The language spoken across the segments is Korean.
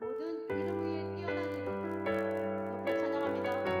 모든 이름 위에 뛰어난 이름 높여 찬양합니다.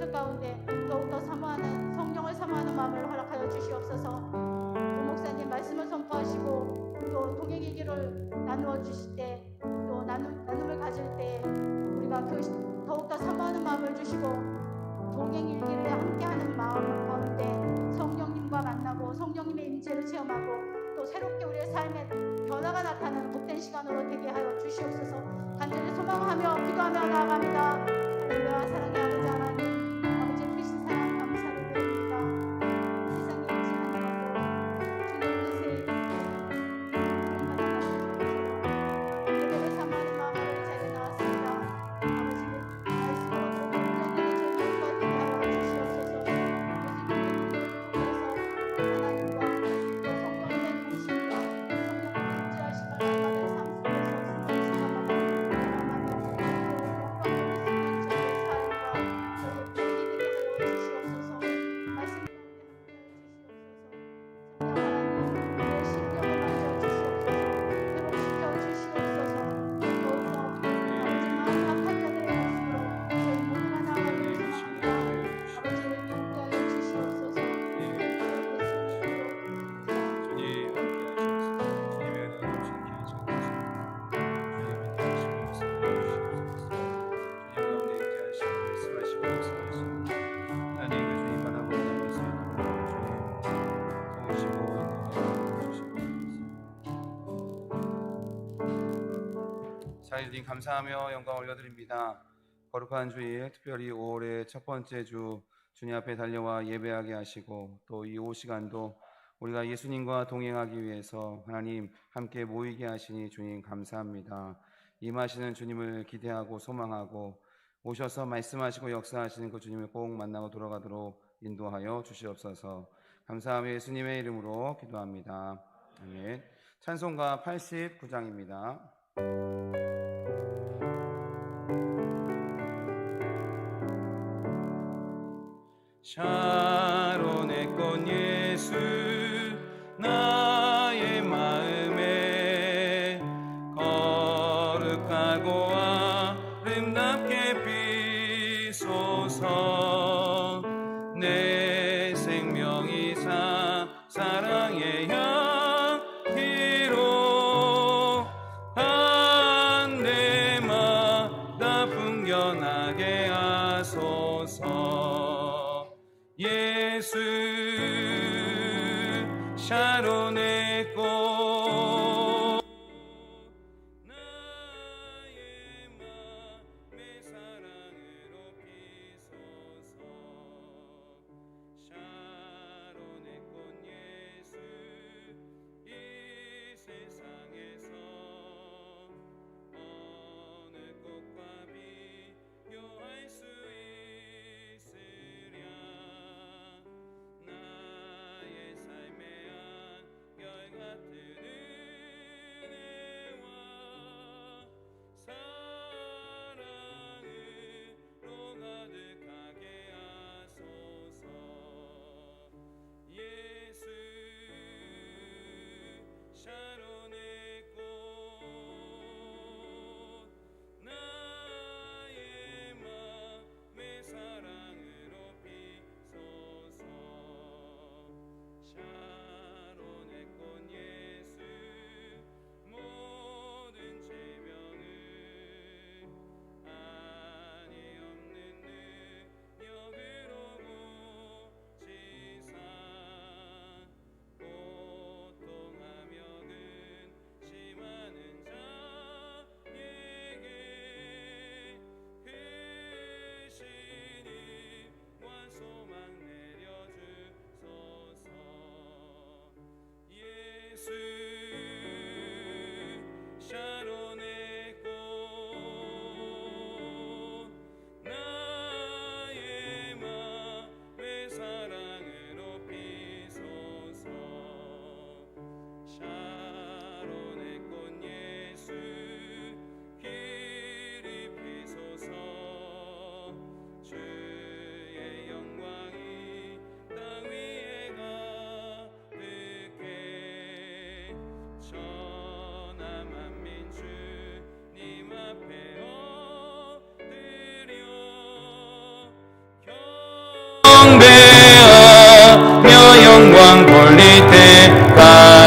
삶 가운데 더욱더 사모하는 성령을 사모하는 마음을 허락하여 주시옵소서. 목사님 말씀을 선포하시고 또 동행의 길을 나누어 주실 때 또 나눔을 가질 때 우리가 그 더욱더 사모하는 마음을 주시고 동행 일기를 함께하는 마음 가운데 성령님과 만나고 성령님의 임재를 체험하고 또 새롭게 우리의 삶에 변화가 나타나는 복된 시간으로 되게 하여 주시옵소서. 간절히 소망하며 기도하며 나아갑니다. 할렐루야. 사랑의 아버지 하나님, 아버지의 크신 사랑 감사를 드립니다. 세상에 있지 않아도 주님 뜻에 예배를 사모하는 마음으로 이 자리에 나왔습니다. 아버지 말씀으로 동행하는 저희들과 되게 하여 주시옵소서. 하나님과 또 성령님의 통신과 성령님의 임재하심을 날마다 삶 속에서 순간 순간마다 경험하며 또 영광을 있는 저희의 삶과 저희의 동행이 되게 하여 주시옵소서. 말씀 가운데 함께하여 주시옵소서. 성령 하나님, 우리의 심령을 만져 주시옵소서. 회복시켜 주시옵소서. 더욱더 아버지 마음 아픈 자들의 모습으로 저희 모두가 나아가기를 소망합니다. 아버지를 함께하여 주시옵소서. 주님 함께하시옵소서. 주님의 은혜가 넘치게 하시옵소서. 주님 가운데 임재하시고 말씀하시고 역사하시고 하나님 그 주님 바라보는 것을 주님 도우시고 인도하여 주시옵소서. 사일님 감사하며 영광 올려드립니다. 거룩한 주일 특별히 5월의 첫 번째 주 주님 앞에 달려와 예배하게 하시고 또 이 오후 시간도 우리가 예수님과 동행하기 위해서 하나님 함께 모이게 하시니 주님 감사합니다. 임하시는 주님을 기대하고 소망하고 오셔서 말씀하시고 역사하시는 그 주님을 꼭 만나고 돌아가도록 인도하여 주시옵소서. 감사하며 예수님의 이름으로 기도합니다. 아멘. 찬송가 89장입니다. 샤론의 꽃 예수 나의 마음에 거룩하고 아름답게 비소서. 내 생명이사 사랑의 향기로 한데마다 풍겨나게 하소서. 예수 샤론의 꽃 나의 맘의 사랑으로 비소서. 샤론의 꽃 예수 이 세상에서 어느 꽃과 비교할 수 있으랴. 나의 삶의 한결 같은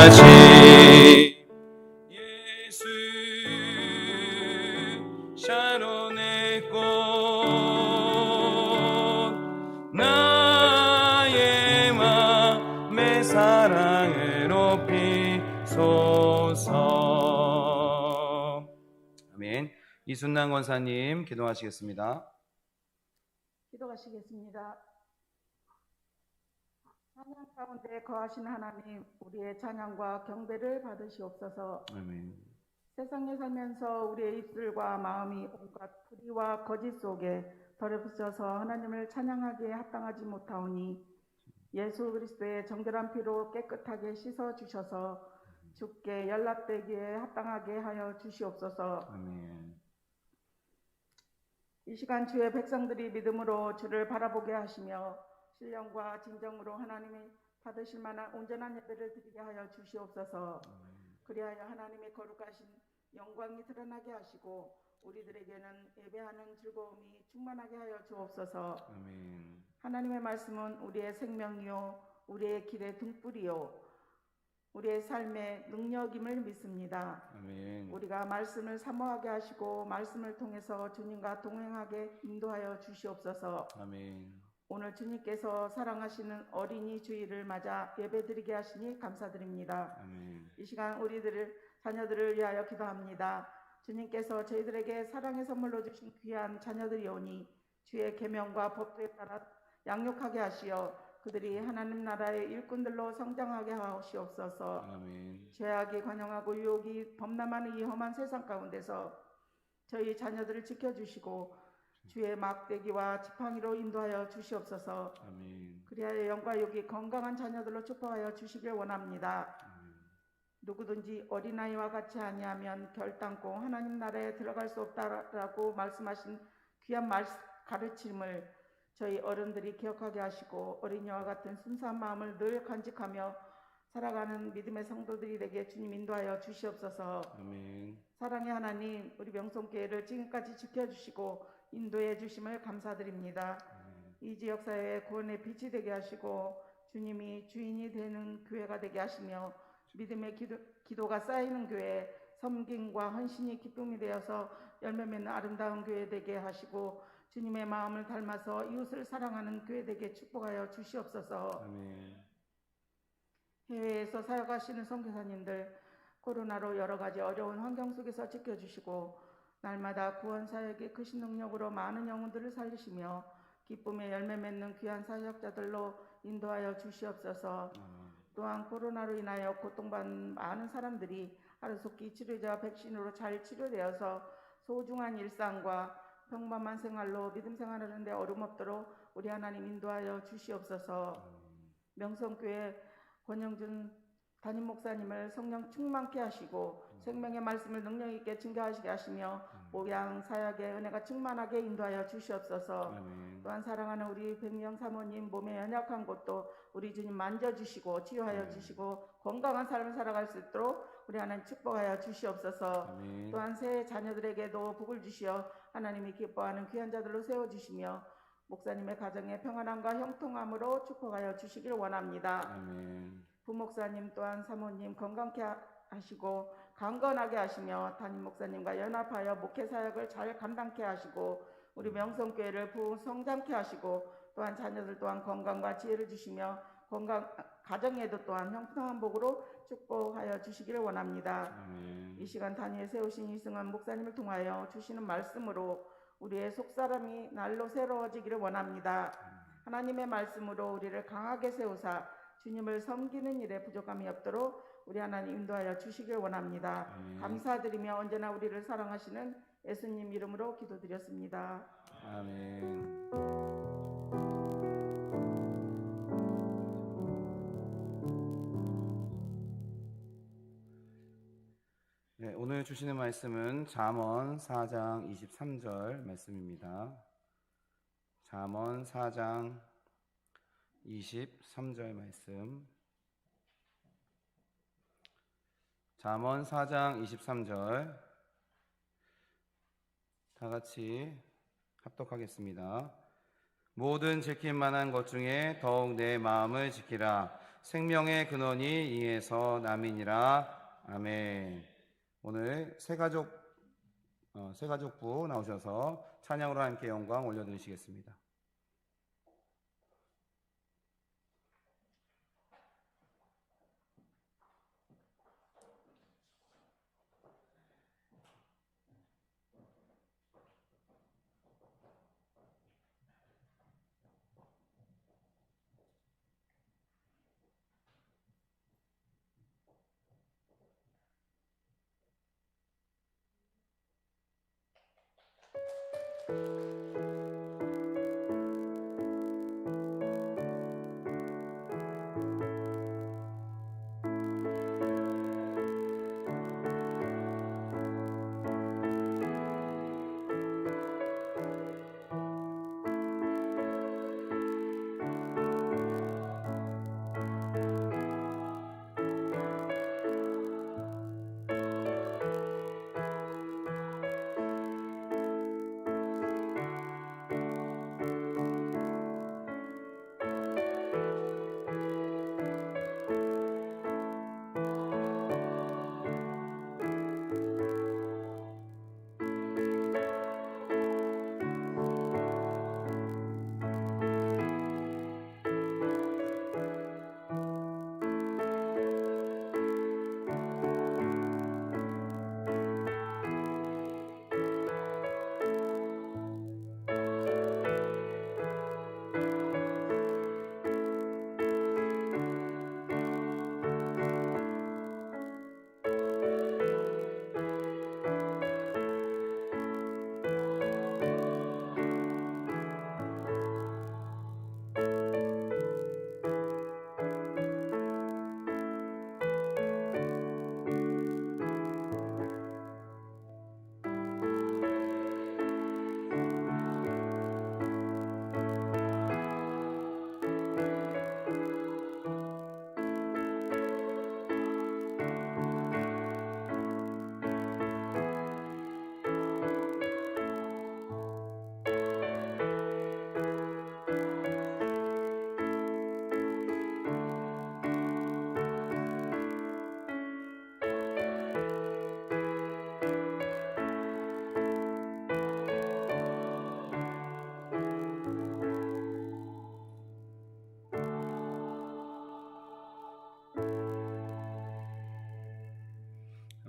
가지 예수 샤론의 꽃 나의 맘에 사랑을 높이소서. 아멘. 이순남 권사님 기도하시겠습니다. 기도하시겠습니다. 찬양 가운데 거하신 하나님, 우리의 찬양과 경배를 받으시옵소서. 아멘. 세상에 살면서 우리의 입술과 마음이 온갖 불의와 거짓 속에 더럽혀져서 하나님을 찬양하기에 합당하지 못하오니 예수 그리스도의 정결한 피로 깨끗하게 씻어 주셔서 주께 연락되기에 합당하게 하여 주시옵소서. 아멘. 이 시간 주의 백성들이 믿음으로 주를 바라보게 하시며 신령과 진정으로 하나님이 받으실 만한 온전한 예배를 드리게 하여 주시옵소서. 그리하여 하나님의 거룩하신 영광이 드러나게 하시고 우리들에게는 예배하는 즐거움이 충만하게 하여 주옵소서. 아멘. 하나님의 말씀은 우리의 생명이요 우리의 길의 등불이요 우리의 삶의 능력임을 믿습니다. 아멘. 우리가 말씀을 사모하게 하시고 말씀을 통해서 주님과 동행하게 인도하여 주시옵소서. 아멘. 오늘 주님께서 사랑하시는 어린이 주일을 맞아 예배드리게 하시니 감사드립니다. 아멘. 이 시간 우리들을 자녀들을 위하여 기도합니다. 주님께서 저희들에게 사랑의 선물로 주신 귀한 자녀들이오니 주의 계명과 법도에 따라 양육하게 하시어 그들이 하나님 나라의 일꾼들로 성장하게 하시옵소서. 아멘. 죄악이 관영하고 유혹이 범람하는 이 험한 세상 가운데서 저희 자녀들을 지켜주시고 주의 막대기와 지팡이로 인도하여 주시옵소서. 아멘. 그리하여 영과 육이 건강한 자녀들로 축복하여 주시길 원합니다. 누구든지 어린아이와 같이 아니하면 결단코 하나님 나라에 들어갈 수 없다라고 말씀하신 귀한 가르침을 저희 어른들이 기억하게 하시고 어린이와 같은 순수한 마음을 늘 간직하며 살아가는 믿음의 성도들이 되게 주님 인도하여 주시옵소서. 아멘. 사랑의 하나님, 우리 명성교회를 지금까지 지켜주시고 인도해 주심을 감사드립니다. 이 지역사회의 구원의 빛이 되게 하시고 주님이 주인이 되는 교회가 되게 하시며 믿음의 기도가 쌓이는 교회, 섬김과 헌신이 기쁨이 되어서 열매 맺는 아름다운 교회 되게 하시고 주님의 마음을 닮아서 이웃을 사랑하는 교회 되게 축복하여 주시옵소서. 아멘. 해외에서 사역하시는 선교사님들 코로나로 여러 가지 어려운 환경 속에서 지켜주시고 날마다 구원 사역의 크신 능력으로 많은 영혼들을 살리시며 기쁨의 열매 맺는 귀한 사역자들로 인도하여 주시옵소서. 또한 코로나로 인하여 고통받는 많은 사람들이 하루속히 치료제와 백신으로 잘 치료되어서 소중한 일상과 평범한 생활로 믿음 생활하는 데 어려움 없도록 우리 하나님 인도하여 주시옵소서. 명성교회 권영준 담임 목사님을 성령 충만케 하시고 생명의 말씀을 능력 있게 증거하시게 하시며 목양 사역의 은혜가 충만하게 인도하여 주시옵소서. 아멘. 또한 사랑하는 우리 백명 사모님 몸에 연약한 곳도 우리 주님 만져주시고 치유하여 주시고 건강한 삶을 살아갈 수 있도록 우리 하나님 축복하여 주시옵소서. 아멘. 또한 새 자녀들에게도 복을 주시어 하나님이 기뻐하는 귀한 자들로 세워주시며 목사님의 가정에 평안함과 형통함으로 축복하여 주시길 원합니다. 아멘. 부목사님 또한 사모님 건강케 하시고 강건하게 하시며 담임 목사님과 연합하여 목회 사역을 잘 감당케 하시고 우리 명성교회를 부성장케 하시고 또한 자녀들 또한 건강과 지혜를 주시며 가정에도 또한 형통한 복으로 축복하여 주시기를 원합니다. 아멘. 이 시간 단위에 세우신 이승환 목사님을 통하여 주시는 말씀으로 우리의 속사람이 날로 새로워지기를 원합니다. 하나님의 말씀으로 우리를 강하게 세우사 주님을 섬기는 일에 부족함이 없도록 우리 하나님 인도하여 주시길 원합니다. 아멘. 감사드리며 언제나 우리를 사랑하시는 예수님 이름으로 기도드렸습니다. 아멘. 네, 오늘 주시는 말씀은 잠언 4장 23절 말씀입니다. 잠언 4장 23절 말씀. 잠언 4장 23절 다 같이 합독하겠습니다. 모든 지킬 만한 것 중에 더욱 내 마음을 지키라. 생명의 근원이 이에서 남이니라. 아멘. 오늘 새가족부 나오셔서 찬양으로 함께 영광 올려드리시겠습니다.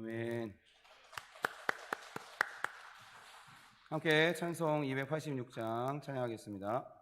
아멘. 함께 찬송 286장 찬양하겠습니다.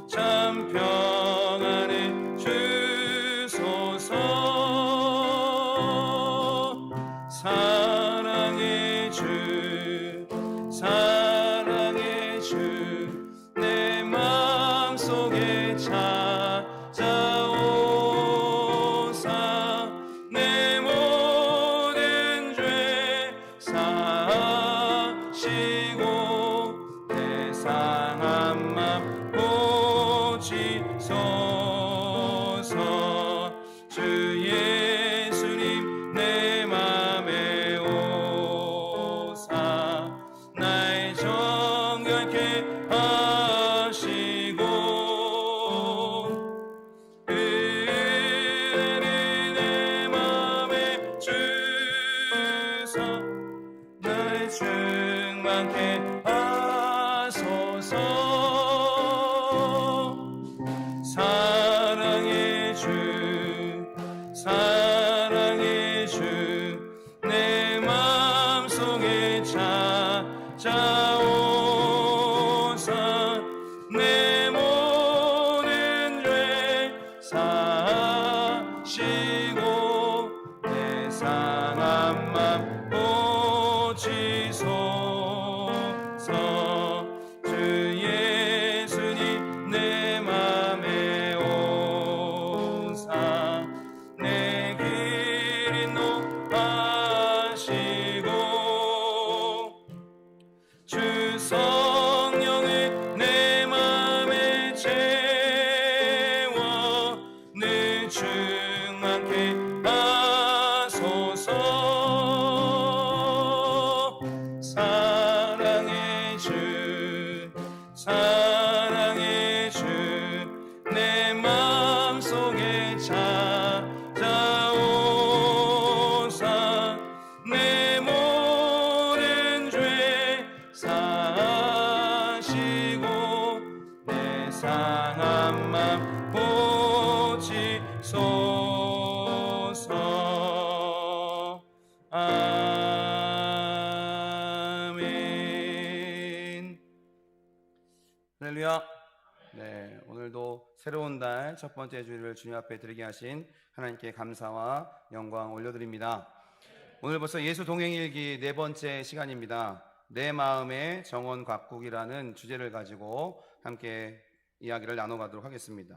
참 평안을 주소서. 사랑의 주 내 마음속에 찾아오사 내 모든 죄 사시고 내 상한 맘 고치소서. 주 예수님 내 맘에 오사 내 길 인도하시고 주 성령을 내 맘에 채워 늘 충만케 하소서. 사랑의 주 사랑의 주 내 마음속에 찾아오사 내 모든 죄 사시고 내 상한 맘 고치소서. 아멘. 할렐루야. 네, 오늘도 새로운 달 첫 번째 주일을 주님 앞에 드리게 하신 하나님께 감사와 영광 올려드립니다. 오늘 벌써 예수 동행일기 네 번째 시간입니다. 내 마음의 정원 각국이라는 주제를 가지고 함께 이야기를 나눠가도록 하겠습니다.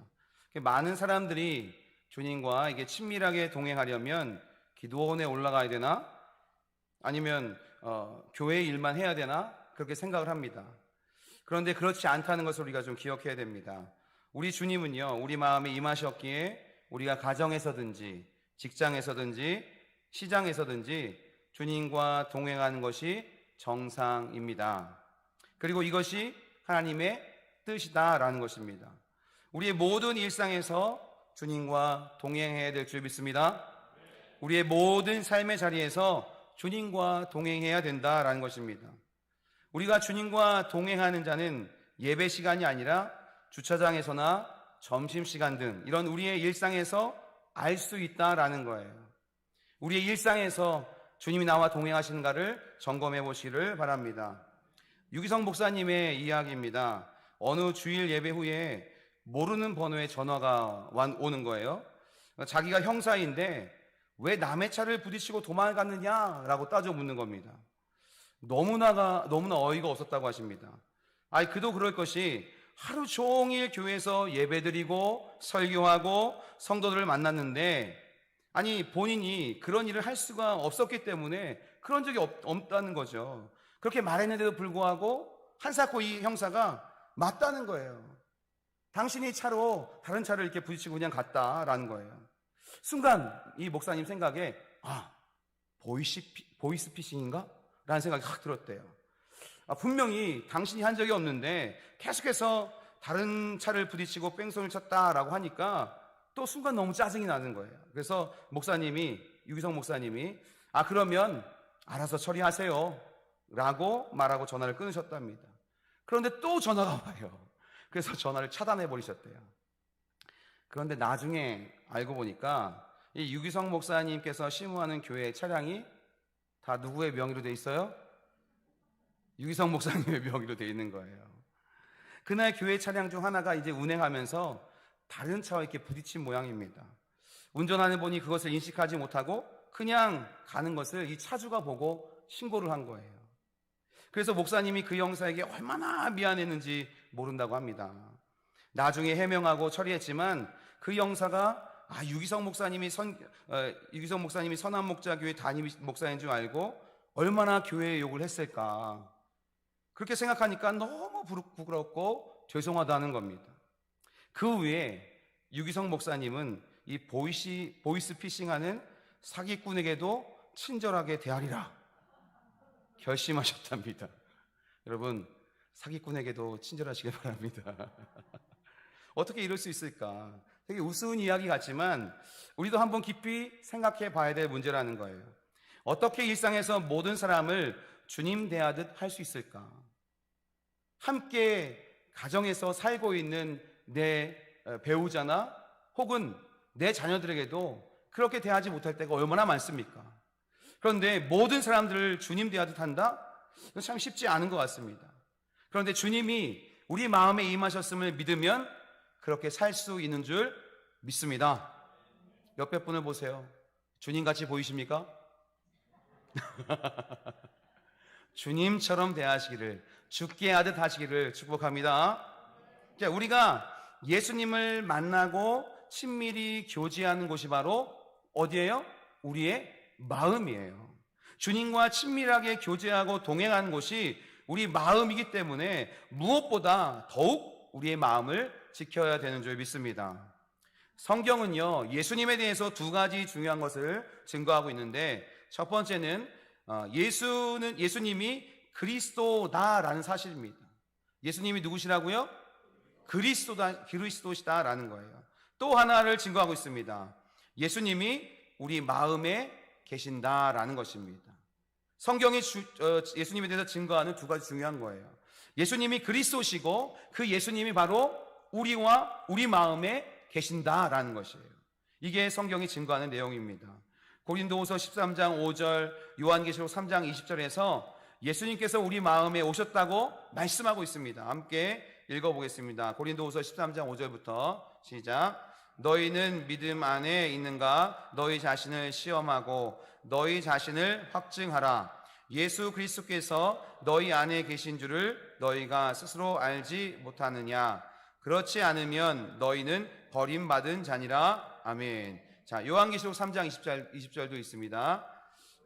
많은 사람들이 주님과 이게 친밀하게 동행하려면 기도원에 올라가야 되나? 아니면 교회 일만 해야 되나? 그렇게 생각을 합니다. 그런데 그렇지 않다는 것을 우리가 좀 기억해야 됩니다. 우리 주님은요, 우리 마음에 임하셨기에 우리가 가정에서든지 직장에서든지 시장에서든지 주님과 동행하는 것이 정상입니다. 그리고 이것이 하나님의 뜻이다라는 것입니다. 우리의 모든 일상에서 주님과 동행해야 될 줄 믿습니다. 우리의 모든 삶의 자리에서 주님과 동행해야 된다라는 것입니다. 우리가 주님과 동행하는 자는 예배 시간이 아니라 주차장에서나 점심시간 등 이런 우리의 일상에서 알 수 있다라는 거예요. 우리의 일상에서 주님이 나와 동행하시는가를 점검해 보시기를 바랍니다. 유기성 목사님의 이야기입니다. 어느 주일 예배 후에 모르는 번호의 전화가 오는 거예요. 자기가 형사인데 왜 남의 차를 부딪히고 도망갔느냐라고 따져 묻는 겁니다. 너무나 어이가 없었다고 하십니다. 그도 그럴 것이 하루 종일 교회에서 예배드리고 설교하고 성도들을 만났는데 본인이 그런 일을 할 수가 없었기 때문에 그런 적이 없다는 거죠. 그렇게 말했는데도 불구하고 한사코 이 형사가 맞다는 거예요. 당신이 차로 다른 차를 이렇게 부딪히고 그냥 갔다라는 거예요. 순간 이 목사님 생각에 보이스피싱인가? 라는 생각이 확 들었대요. 분명히 당신이 한 적이 없는데 계속해서 다른 차를 부딪히고 뺑소니를 쳤다라고 하니까 또 순간 너무 짜증이 나는 거예요. 그래서 유기성 목사님이 그러면 알아서 처리하세요 라고 말하고 전화를 끊으셨답니다. 그런데 또 전화가 와요. 그래서 전화를 차단해 버리셨대요. 그런데 나중에 알고 보니까 이 유기성 목사님께서 심우하는 교회 차량이 다 누구의 명의로 돼 있어요? 유기성 목사님의 명의로 돼 있는 거예요. 그날 교회 차량 중 하나가 이제 운행하면서 다른 차와 이렇게 부딪힌 모양입니다. 운전하는 분이 그것을 인식하지 못하고 그냥 가는 것을 이 차주가 보고 신고를 한 거예요. 그래서 목사님이 그 형사에게 얼마나 미안했는지 모른다고 합니다. 나중에 해명하고 처리했지만 그 형사가 유기성 목사님이 선한목자교회 담임 목사인 줄 알고 얼마나 교회에 욕을 했을까. 그렇게 생각하니까 너무 부끄럽고 죄송하다는 겁니다. 그 후에 유기성 목사님은 이 보이스피싱하는 사기꾼에게도 친절하게 대하리라 결심하셨답니다. 여러분, 사기꾼에게도 친절하시길 바랍니다. 어떻게 이럴 수 있을까? 되게 우스운 이야기 같지만 우리도 한번 깊이 생각해 봐야 될 문제라는 거예요. 어떻게 일상에서 모든 사람을 주님 대하듯 할 수 있을까? 함께 가정에서 살고 있는 내 배우자나 혹은 내 자녀들에게도 그렇게 대하지 못할 때가 얼마나 많습니까? 그런데 모든 사람들을 주님 대하듯 한다? 이건 참 쉽지 않은 것 같습니다. 그런데 주님이 우리 마음에 임하셨음을 믿으면 그렇게 살 수 있는 줄 믿습니다. 옆에 분을 보세요. 주님같이 보이십니까? 주님처럼 대하시기를, 죽게 하듯 하시기를 축복합니다. 자, 우리가 예수님을 만나고 친밀히 교제하는 곳이 바로 어디예요? 우리의 마음이에요. 주님과 친밀하게 교제하고 동행하는 곳이 우리 마음이기 때문에 무엇보다 더욱 우리의 마음을 지켜야 되는 줄 믿습니다. 성경은요, 예수님에 대해서 두 가지 중요한 것을 증거하고 있는데, 첫 번째는 예수님이 그리스도다라는 사실입니다. 예수님이 누구시라고요? 그리스도시다라는 거예요. 또 하나를 증거하고 있습니다. 예수님이 우리 마음에 계신다라는 것입니다. 성경이 예수님에 대해서 증거하는 두 가지 중요한 거예요. 예수님이 그리스도시고 그 예수님이 바로 우리와 우리 마음에 계신다라는 것이에요. 이게 성경이 증거하는 내용입니다. 고린도후서 13장 5절, 요한계시록 3장 20절에서 예수님께서 우리 마음에 오셨다고 말씀하고 있습니다. 함께 읽어보겠습니다. 고린도후서 13장 5절부터 시작. 너희는 믿음 안에 있는가? 너희 자신을 시험하고 너희 자신을 확증하라. 예수 그리스도께서 너희 안에 계신 줄을 너희가 스스로 알지 못하느냐? 그렇지 않으면 너희는 버림받은 자니라. 아멘. 자, 요한계시록 3장 20절도 있습니다.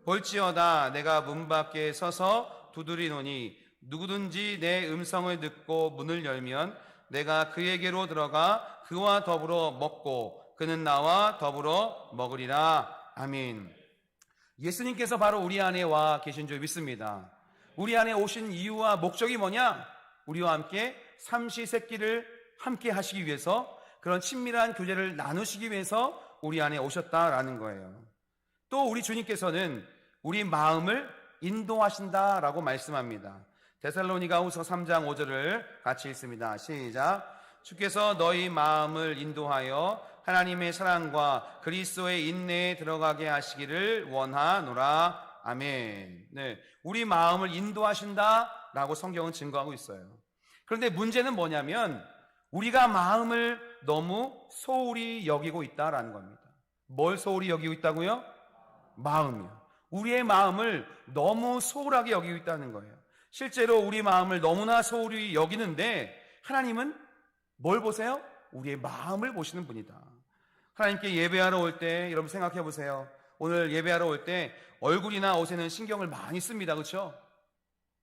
볼지어다 내가 문 밖에 서서 두드리노니 누구든지 내 음성을 듣고 문을 열면 내가 그에게로 들어가 그와 더불어 먹고 그는 나와 더불어 먹으리라. 아멘. 예수님께서 바로 우리 안에 와 계신 줄 믿습니다. 우리 안에 오신 이유와 목적이 뭐냐? 우리와 함께 삼시세끼를 함께 하시기 위해서, 그런 친밀한 교제를 나누시기 위해서 우리 안에 오셨다라는 거예요. 또 우리 주님께서는 우리 마음을 인도하신다라고 말씀합니다. 데살로니가후서 3장 5절을 같이 읽습니다. 시작. 주께서 너희 마음을 인도하여 하나님의 사랑과 그리스도의 인내에 들어가게 하시기를 원하노라. 아멘. 네, 우리 마음을 인도하신다라고 성경은 증거하고 있어요. 그런데 문제는 뭐냐면 우리가 마음을 너무 소홀히 여기고 있다라는 겁니다. 뭘 소홀히 여기고 있다고요? 마음이요. 우리의 마음을 너무 소홀하게 여기고 있다는 거예요. 실제로 우리 마음을 너무나 소홀히 여기는데 하나님은 뭘 보세요? 우리의 마음을 보시는 분이다. 하나님께 예배하러 올 때 여러분 생각해 보세요. 오늘 예배하러 올 때 얼굴이나 옷에는 신경을 많이 씁니다. 그렇죠?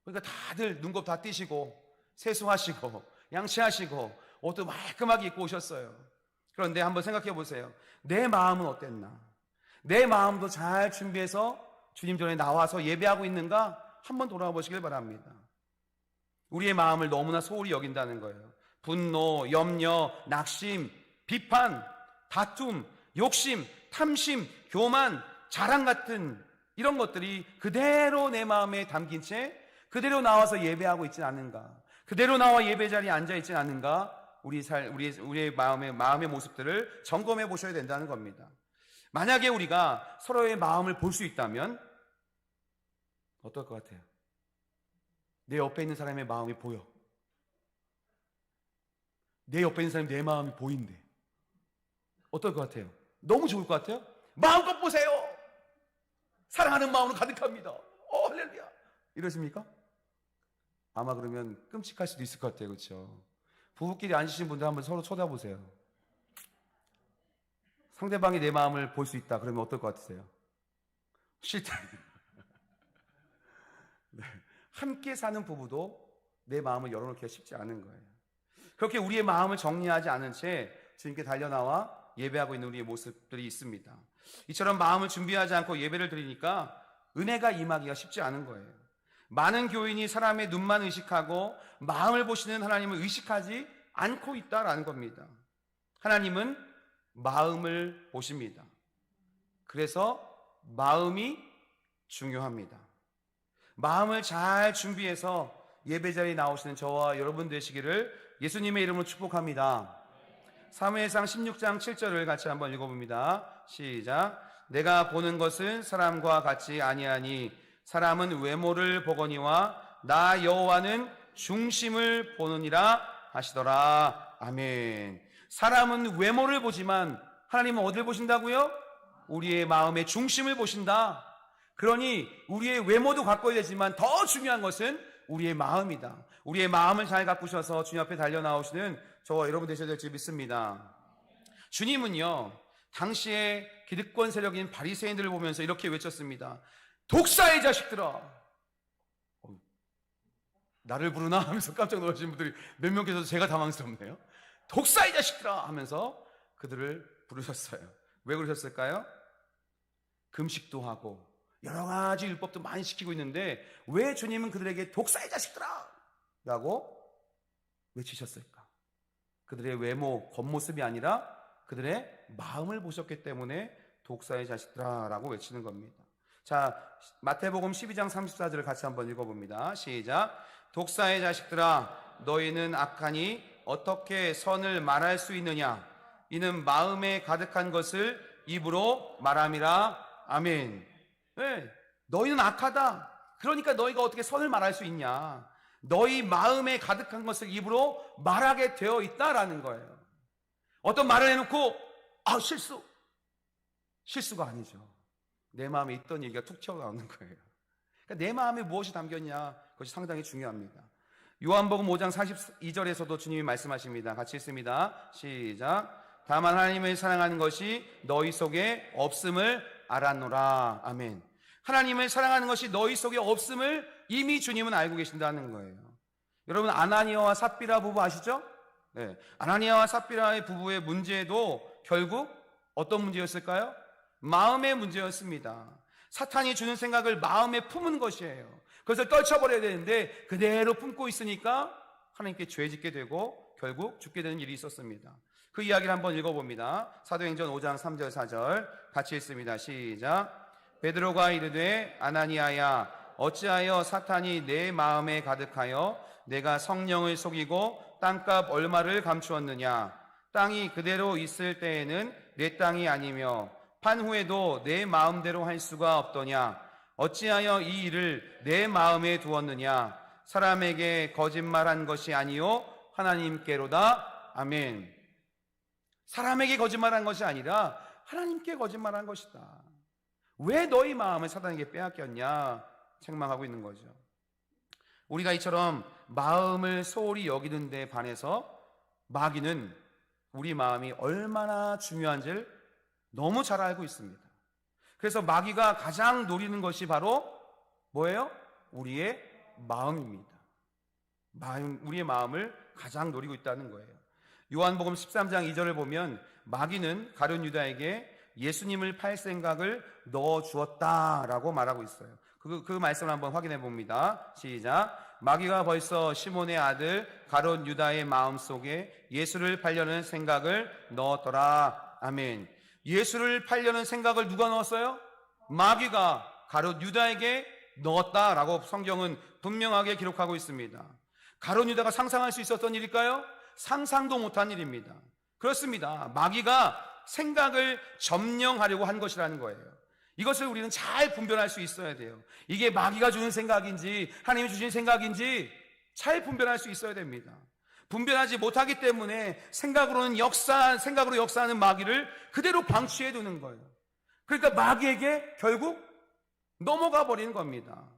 그러니까 다들 눈곱 다 띄시고 세수하시고 양치하시고 옷도 말끔하게 입고 오셨어요. 그런데 한번 생각해 보세요. 내 마음은 어땠나? 내 마음도 잘 준비해서 주님 전에 나와서 예배하고 있는가? 한번 돌아보시길 바랍니다. 우리의 마음을 너무나 소홀히 여긴다는 거예요. 분노, 염려, 낙심, 비판, 다툼, 욕심, 탐심, 교만, 자랑 같은 이런 것들이 그대로 내 마음에 담긴 채 그대로 나와서 예배하고 있지 않은가? 그대로 나와 예배 자리에 앉아 있지 않은가? 우리의 마음의 모습들을 점검해 보셔야 된다는 겁니다. 만약에 우리가 서로의 마음을 볼 수 있다면 어떨 것 같아요? 내 옆에 있는 사람의 마음이 보여. 내 옆에 있는 사람이 내 마음이 보인대. 어떨 것 같아요? 너무 좋을 것 같아요? 마음껏 보세요. 사랑하는 마음으로 가득합니다. 할렐루야. 이러십니까? 아마 그러면 끔찍할 수도 있을 것 같아요. 그렇죠? 부부끼리 앉으신 분들 한번 서로 쳐다보세요. 상대방이 내 마음을 볼 수 있다. 그러면 어떨 것 같으세요? 싫다. 네. 함께 사는 부부도 내 마음을 열어놓기가 쉽지 않은 거예요. 그렇게 우리의 마음을 정리하지 않은 채 주님께 달려나와 예배하고 있는 우리의 모습들이 있습니다. 이처럼 마음을 준비하지 않고 예배를 드리니까 은혜가 임하기가 쉽지 않은 거예요. 많은 교인이 사람의 눈만 의식하고 마음을 보시는 하나님을 의식하지 않고 있다라는 겁니다. 하나님은 마음을 보십니다. 그래서 마음이 중요합니다. 마음을 잘 준비해서 예배 자리에 나오시는 저와 여러분 되시기를 예수님의 이름으로 축복합니다. 사무엘상 16장 7절을 같이 한번 읽어봅니다. 시작. 내가 보는 것은 사람과 같이 아니하니 사람은 외모를 보거니와 나 여호와는 중심을 보느니라 하시더라. 아멘. 사람은 외모를 보지만 하나님은 어디를 보신다고요? 우리의 마음의 중심을 보신다. 그러니 우리의 외모도 가꿔야 되지만 더 중요한 것은 우리의 마음이다. 우리의 마음을 잘 가꾸셔서 주님 앞에 달려 나오시는 저와 여러분 되셔야 될지 믿습니다. 주님은요, 당시에 기득권 세력인 바리새인들을 보면서 이렇게 외쳤습니다. 독사의 자식들아. 나를 부르나 하면서 깜짝 놀라신 분들이 몇 명 계셔서 제가 당황스럽네요. 독사의 자식들아 하면서 그들을 부르셨어요. 왜 그러셨을까요? 금식도 하고 여러 가지 율법도 많이 시키고 있는데 왜 주님은 그들에게 독사의 자식들아 라고 외치셨을까? 그들의 외모, 겉모습이 아니라 그들의 마음을 보셨기 때문에 독사의 자식들아 라고 외치는 겁니다. 자, 마태복음 12장 34절을 같이 한번 읽어봅니다. 시작. 독사의 자식들아, 너희는 악하니 어떻게 선을 말할 수 있느냐? 이는 마음에 가득한 것을 입으로 말함이라. 아멘. 네, 너희는 악하다. 그러니까 너희가 어떻게 선을 말할 수 있냐? 너희 마음에 가득한 것을 입으로 말하게 되어 있다라는 거예요. 어떤 말을 해놓고 실수가 아니죠. 내 마음에 있던 얘기가 툭 튀어나오는 거예요. 그러니까 내 마음에 무엇이 담겼냐, 그것이 상당히 중요합니다. 요한복음 5장 42절에서도 주님이 말씀하십니다. 같이 읽습니다. 시작. 다만 하나님을 사랑하는 것이 너희 속에 없음을 알았노라. 아멘. 하나님을 사랑하는 것이 너희 속에 없음을 이미 주님은 알고 계신다는 거예요. 여러분, 아나니아와 삽비라 부부 아시죠? 네. 아나니아와 삽비라의 부부의 문제도 결국 어떤 문제였을까요? 마음의 문제였습니다. 사탄이 주는 생각을 마음에 품은 것이에요. 그것을 떨쳐버려야 되는데 그대로 품고 있으니까 하나님께 죄짓게 되고 결국 죽게 되는 일이 있었습니다. 그 이야기를 한번 읽어봅니다. 사도행전 5장 3절 4절 같이 읽습니다. 시작. 베드로가 이르되 아나니아야, 어찌하여 사탄이 내 마음에 가득하여 내가 성령을 속이고 땅값 얼마를 감추었느냐? 땅이 그대로 있을 때에는 내 땅이 아니며 판 후에도 내 마음대로 할 수가 없더냐? 어찌하여 이 일을 내 마음에 두었느냐? 사람에게 거짓말한 것이 아니요 하나님께로다. 아멘. 사람에게 거짓말한 것이 아니라 하나님께 거짓말한 것이다. 왜 너희 마음을 사단에게 빼앗겼냐? 책망하고 있는 거죠. 우리가 이처럼 마음을 소홀히 여기는 데 반해서 마귀는 우리 마음이 얼마나 중요한지를 너무 잘 알고 있습니다. 그래서 마귀가 가장 노리는 것이 바로 뭐예요? 우리의 마음입니다. 우리의 마음을 가장 노리고 있다는 거예요. 요한복음 13장 2절을 보면 마귀는 가룟 유다에게 예수님을 팔 생각을 넣어 주었다라고 말하고 있어요. 그 말씀을 한번 확인해 봅니다. 시작. 마귀가 벌써 시몬의 아들 가룟 유다의 마음속에 예수를 팔려는 생각을 넣었더라. 아멘. 예수를 팔려는 생각을 누가 넣었어요? 마귀가 가룟 유다에게 넣었다라고 성경은 분명하게 기록하고 있습니다. 가룟 유다가 상상할 수 있었던 일일까요? 상상도 못한 일입니다. 그렇습니다. 마귀가 생각을 점령하려고 한 것이라는 거예요. 이것을 우리는 잘 분별할 수 있어야 돼요. 이게 마귀가 주는 생각인지 하나님이 주신 생각인지 잘 분별할 수 있어야 됩니다. 분별하지 못하기 때문에 생각으로 역사하는 마귀를 그대로 방치해 두는 거예요. 그러니까 마귀에게 결국 넘어가 버리는 겁니다.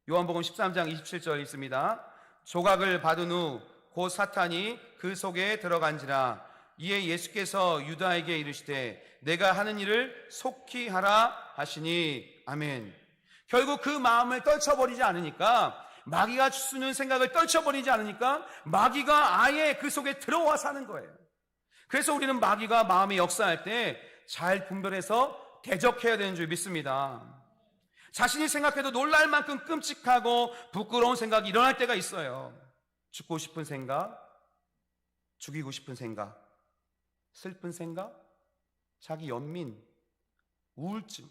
요한복음 13장 27절 있습니다. 조각을 받은 후 곧 사탄이 그 속에 들어간지라. 이에 예수께서 유다에게 이르시되 내가 하는 일을 속히 하라 하시니. 아멘. 결국 그 마음을 떨쳐버리지 않으니까, 마귀가 주는 생각을 떨쳐버리지 않으니까 마귀가 아예 그 속에 들어와 사는 거예요. 그래서 우리는 마귀가 마음에 역사할 때 잘 분별해서 대적해야 되는 줄 믿습니다. 자신이 생각해도 놀랄 만큼 끔찍하고 부끄러운 생각이 일어날 때가 있어요. 죽고 싶은 생각, 죽이고 싶은 생각, 슬픈 생각, 자기 연민, 우울증,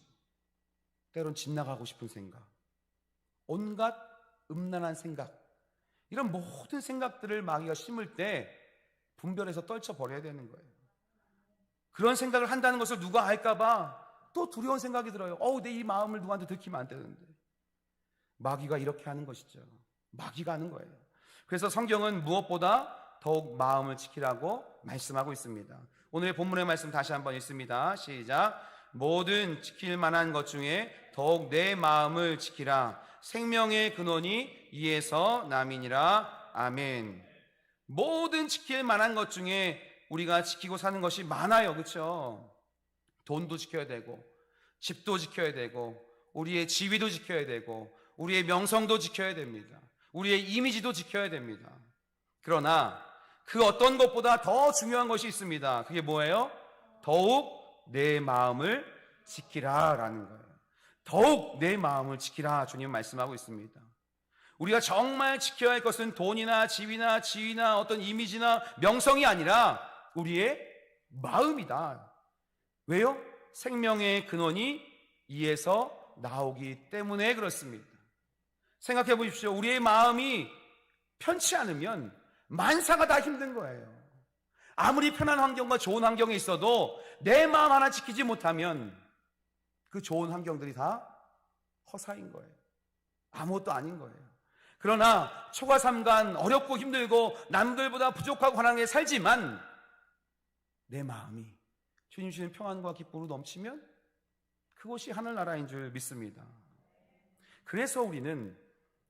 때론 집 나가고 싶은 생각, 온갖 음란한 생각, 이런 모든 생각들을 마귀가 심을 때 분별해서 떨쳐버려야 되는 거예요. 그런 생각을 한다는 것을 누가 알까봐 또 두려운 생각이 들어요. 내 이 마음을 누구한테 들키면 안 되는데. 마귀가 이렇게 하는 것이죠. 마귀가 하는 거예요. 그래서 성경은 무엇보다 더욱 마음을 지키라고 말씀하고 있습니다. 오늘의 본문의 말씀 다시 한번 읽습니다. 시작. 모든 지킬 만한 것 중에 더욱 내 마음을 지키라. 생명의 근원이 이에서 남이니라. 아멘. 모든 지킬 만한 것 중에 우리가 지키고 사는 것이 많아요. 그렇죠? 돈도 지켜야 되고, 집도 지켜야 되고, 우리의 지위도 지켜야 되고, 우리의 명성도 지켜야 됩니다. 우리의 이미지도 지켜야 됩니다. 그러나 그 어떤 것보다 더 중요한 것이 있습니다. 그게 뭐예요? 더욱 내 마음을 지키라 라는 거예요. 더욱 내 마음을 지키라 주님 말씀하고 있습니다. 우리가 정말 지켜야 할 것은 돈이나 지위나 지위나 어떤 이미지나 명성이 아니라 우리의 마음이다. 왜요? 생명의 근원이 이에서 나오기 때문에 그렇습니다. 생각해 보십시오. 우리의 마음이 편치 않으면 만사가 다 힘든 거예요. 아무리 편한 환경과 좋은 환경에 있어도 내 마음 하나 지키지 못하면 그 좋은 환경들이 다 허사인 거예요. 아무것도 아닌 거예요. 그러나 초과삼간 어렵고 힘들고 남들보다 부족하고 가난하게 살지만 내 마음이 주님 주시는 평안과 기쁨으로 넘치면 그것이 하늘나라인 줄 믿습니다. 그래서 우리는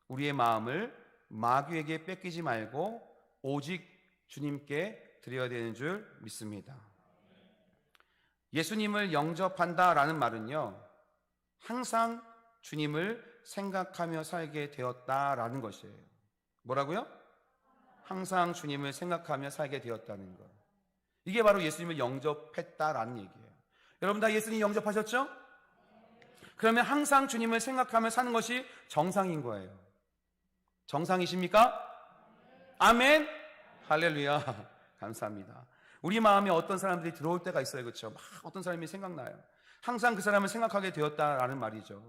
우리의 마음을 마귀에게 뺏기지 말고 오직 주님께 드려야 되는 줄 믿습니다. 예수님을 영접한다라는 말은요, 항상 주님을 생각하며 살게 되었다라는 것이에요. 뭐라고요? 항상 주님을 생각하며 살게 되었다는 것. 이게 바로 예수님을 영접했다라는 얘기예요. 여러분 다 예수님 영접하셨죠? 그러면 항상 주님을 생각하며 사는 것이 정상인 거예요. 정상이십니까? 아멘. 할렐루야. 감사합니다. 우리 마음에 어떤 사람들이 들어올 때가 있어요. 그렇죠? 막 어떤 사람이 생각나요. 항상 그 사람을 생각하게 되었다라는 말이죠.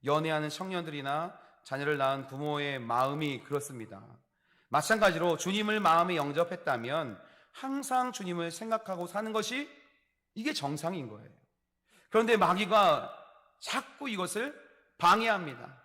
연애하는 청년들이나 자녀를 낳은 부모의 마음이 그렇습니다. 마찬가지로 주님을 마음에 영접했다면 항상 주님을 생각하고 사는 것이 이게 정상인 거예요. 그런데 마귀가 자꾸 이것을 방해합니다.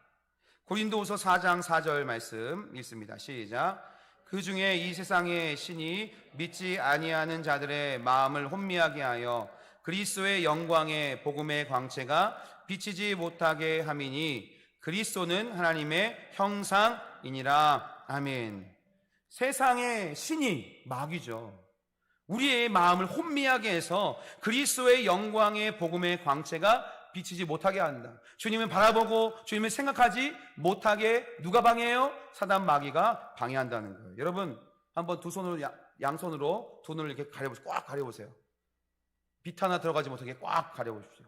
고린도후서 4장 4절 말씀 읽습니다. 시작. 그 중에 이 세상의 신이 믿지 아니하는 자들의 마음을 혼미하게 하여 그리스도의 영광의 복음의 광채가 비치지 못하게 함이니 그리스도는 하나님의 형상이니라. 아멘. 세상의 신이 마귀죠. 우리의 마음을 혼미하게 해서 그리스도의 영광의 복음의 광채가 비치지 못하게 한다. 주님을 바라보고 주님을 생각하지 못하게 누가 방해해요? 사단 마귀가 방해한다는 거예요. 여러분 한번 두 손으로 양손으로 두 눈을 이렇게 가려보세요. 꽉 가려보세요. 빛 하나 들어가지 못하게 꽉 가려보십시오.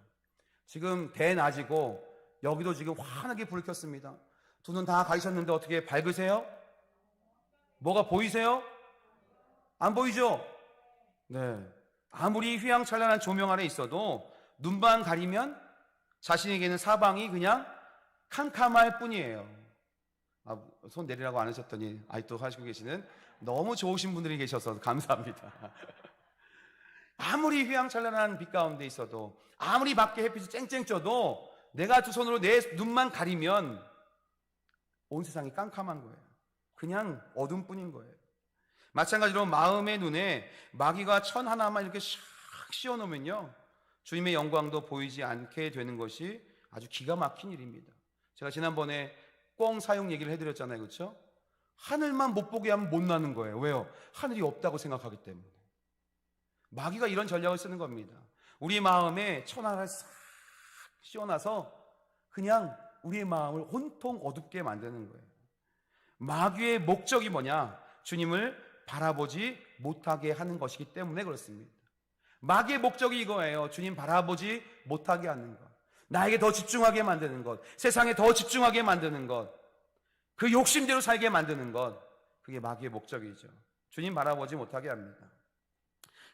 지금 대낮이고 여기도 지금 환하게 불을 켰습니다. 두 눈 다 가리셨는데 어떻게 밝으세요? 뭐가 보이세요? 안 보이죠? 네. 아무리 휘황찬란한 조명 아래 있어도 눈만 가리면 자신에게는 사방이 그냥 캄캄할 뿐이에요. 손 내리라고 안 하셨더니 아직도 하시고 계시는 너무 좋으신 분들이 계셔서 감사합니다. 아무리 휘황찬란한 빛 가운데 있어도 아무리 밖에 햇빛이 쨍쨍 쪄도 내가 두 손으로 내 눈만 가리면 온 세상이 깜깜한 거예요. 그냥 어둠뿐인 거예요. 마찬가지로 마음의 눈에 마귀가 천 하나만 이렇게 샥 씌워놓으면요 주님의 영광도 보이지 않게 되는 것이 아주 기가 막힌 일입니다. 제가 지난번에 꽝 사용 얘기를 해드렸잖아요. 그렇죠? 하늘만 못 보게 하면 못 나는 거예요. 왜요? 하늘이 없다고 생각하기 때문에. 마귀가 이런 전략을 쓰는 겁니다. 우리 마음에 천 하나를 싹 씌워놔서 그냥 우리의 마음을 온통 어둡게 만드는 거예요. 마귀의 목적이 뭐냐? 주님을 바라보지 못하게 하는 것이기 때문에 그렇습니다. 마귀의 목적이 이거예요. 주님 바라보지 못하게 하는 것, 나에게 더 집중하게 만드는 것, 세상에 더 집중하게 만드는 것, 그 욕심대로 살게 만드는 것, 그게 마귀의 목적이죠. 주님 바라보지 못하게 합니다.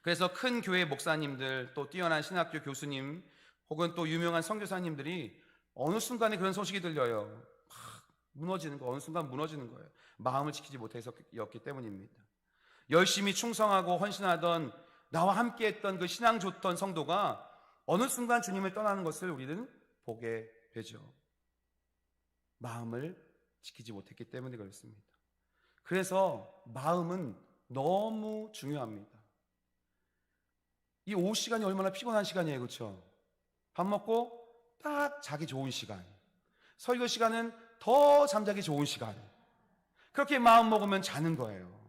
그래서 큰 교회 목사님들, 또 뛰어난 신학교 교수님, 혹은 또 유명한 선교사님들이 어느 순간에 그런 소식이 들려요. 막 무너지는 거, 어느 순간 무너지는 거예요. 마음을 지키지 못해서였기 때문입니다. 열심히 충성하고 헌신하던 나와 함께 했던 그 신앙 좋던 성도가 어느 순간 주님을 떠나는 것을 우리는 보게 되죠. 마음을 지키지 못했기 때문에 그렇습니다. 그래서 마음은 너무 중요합니다. 이 오후 시간이 얼마나 피곤한 시간이에요, 그렇죠? 밥 먹고 딱 자기 좋은 시간, 설교 시간은 더 잠자기 좋은 시간, 그렇게 마음 먹으면 자는 거예요.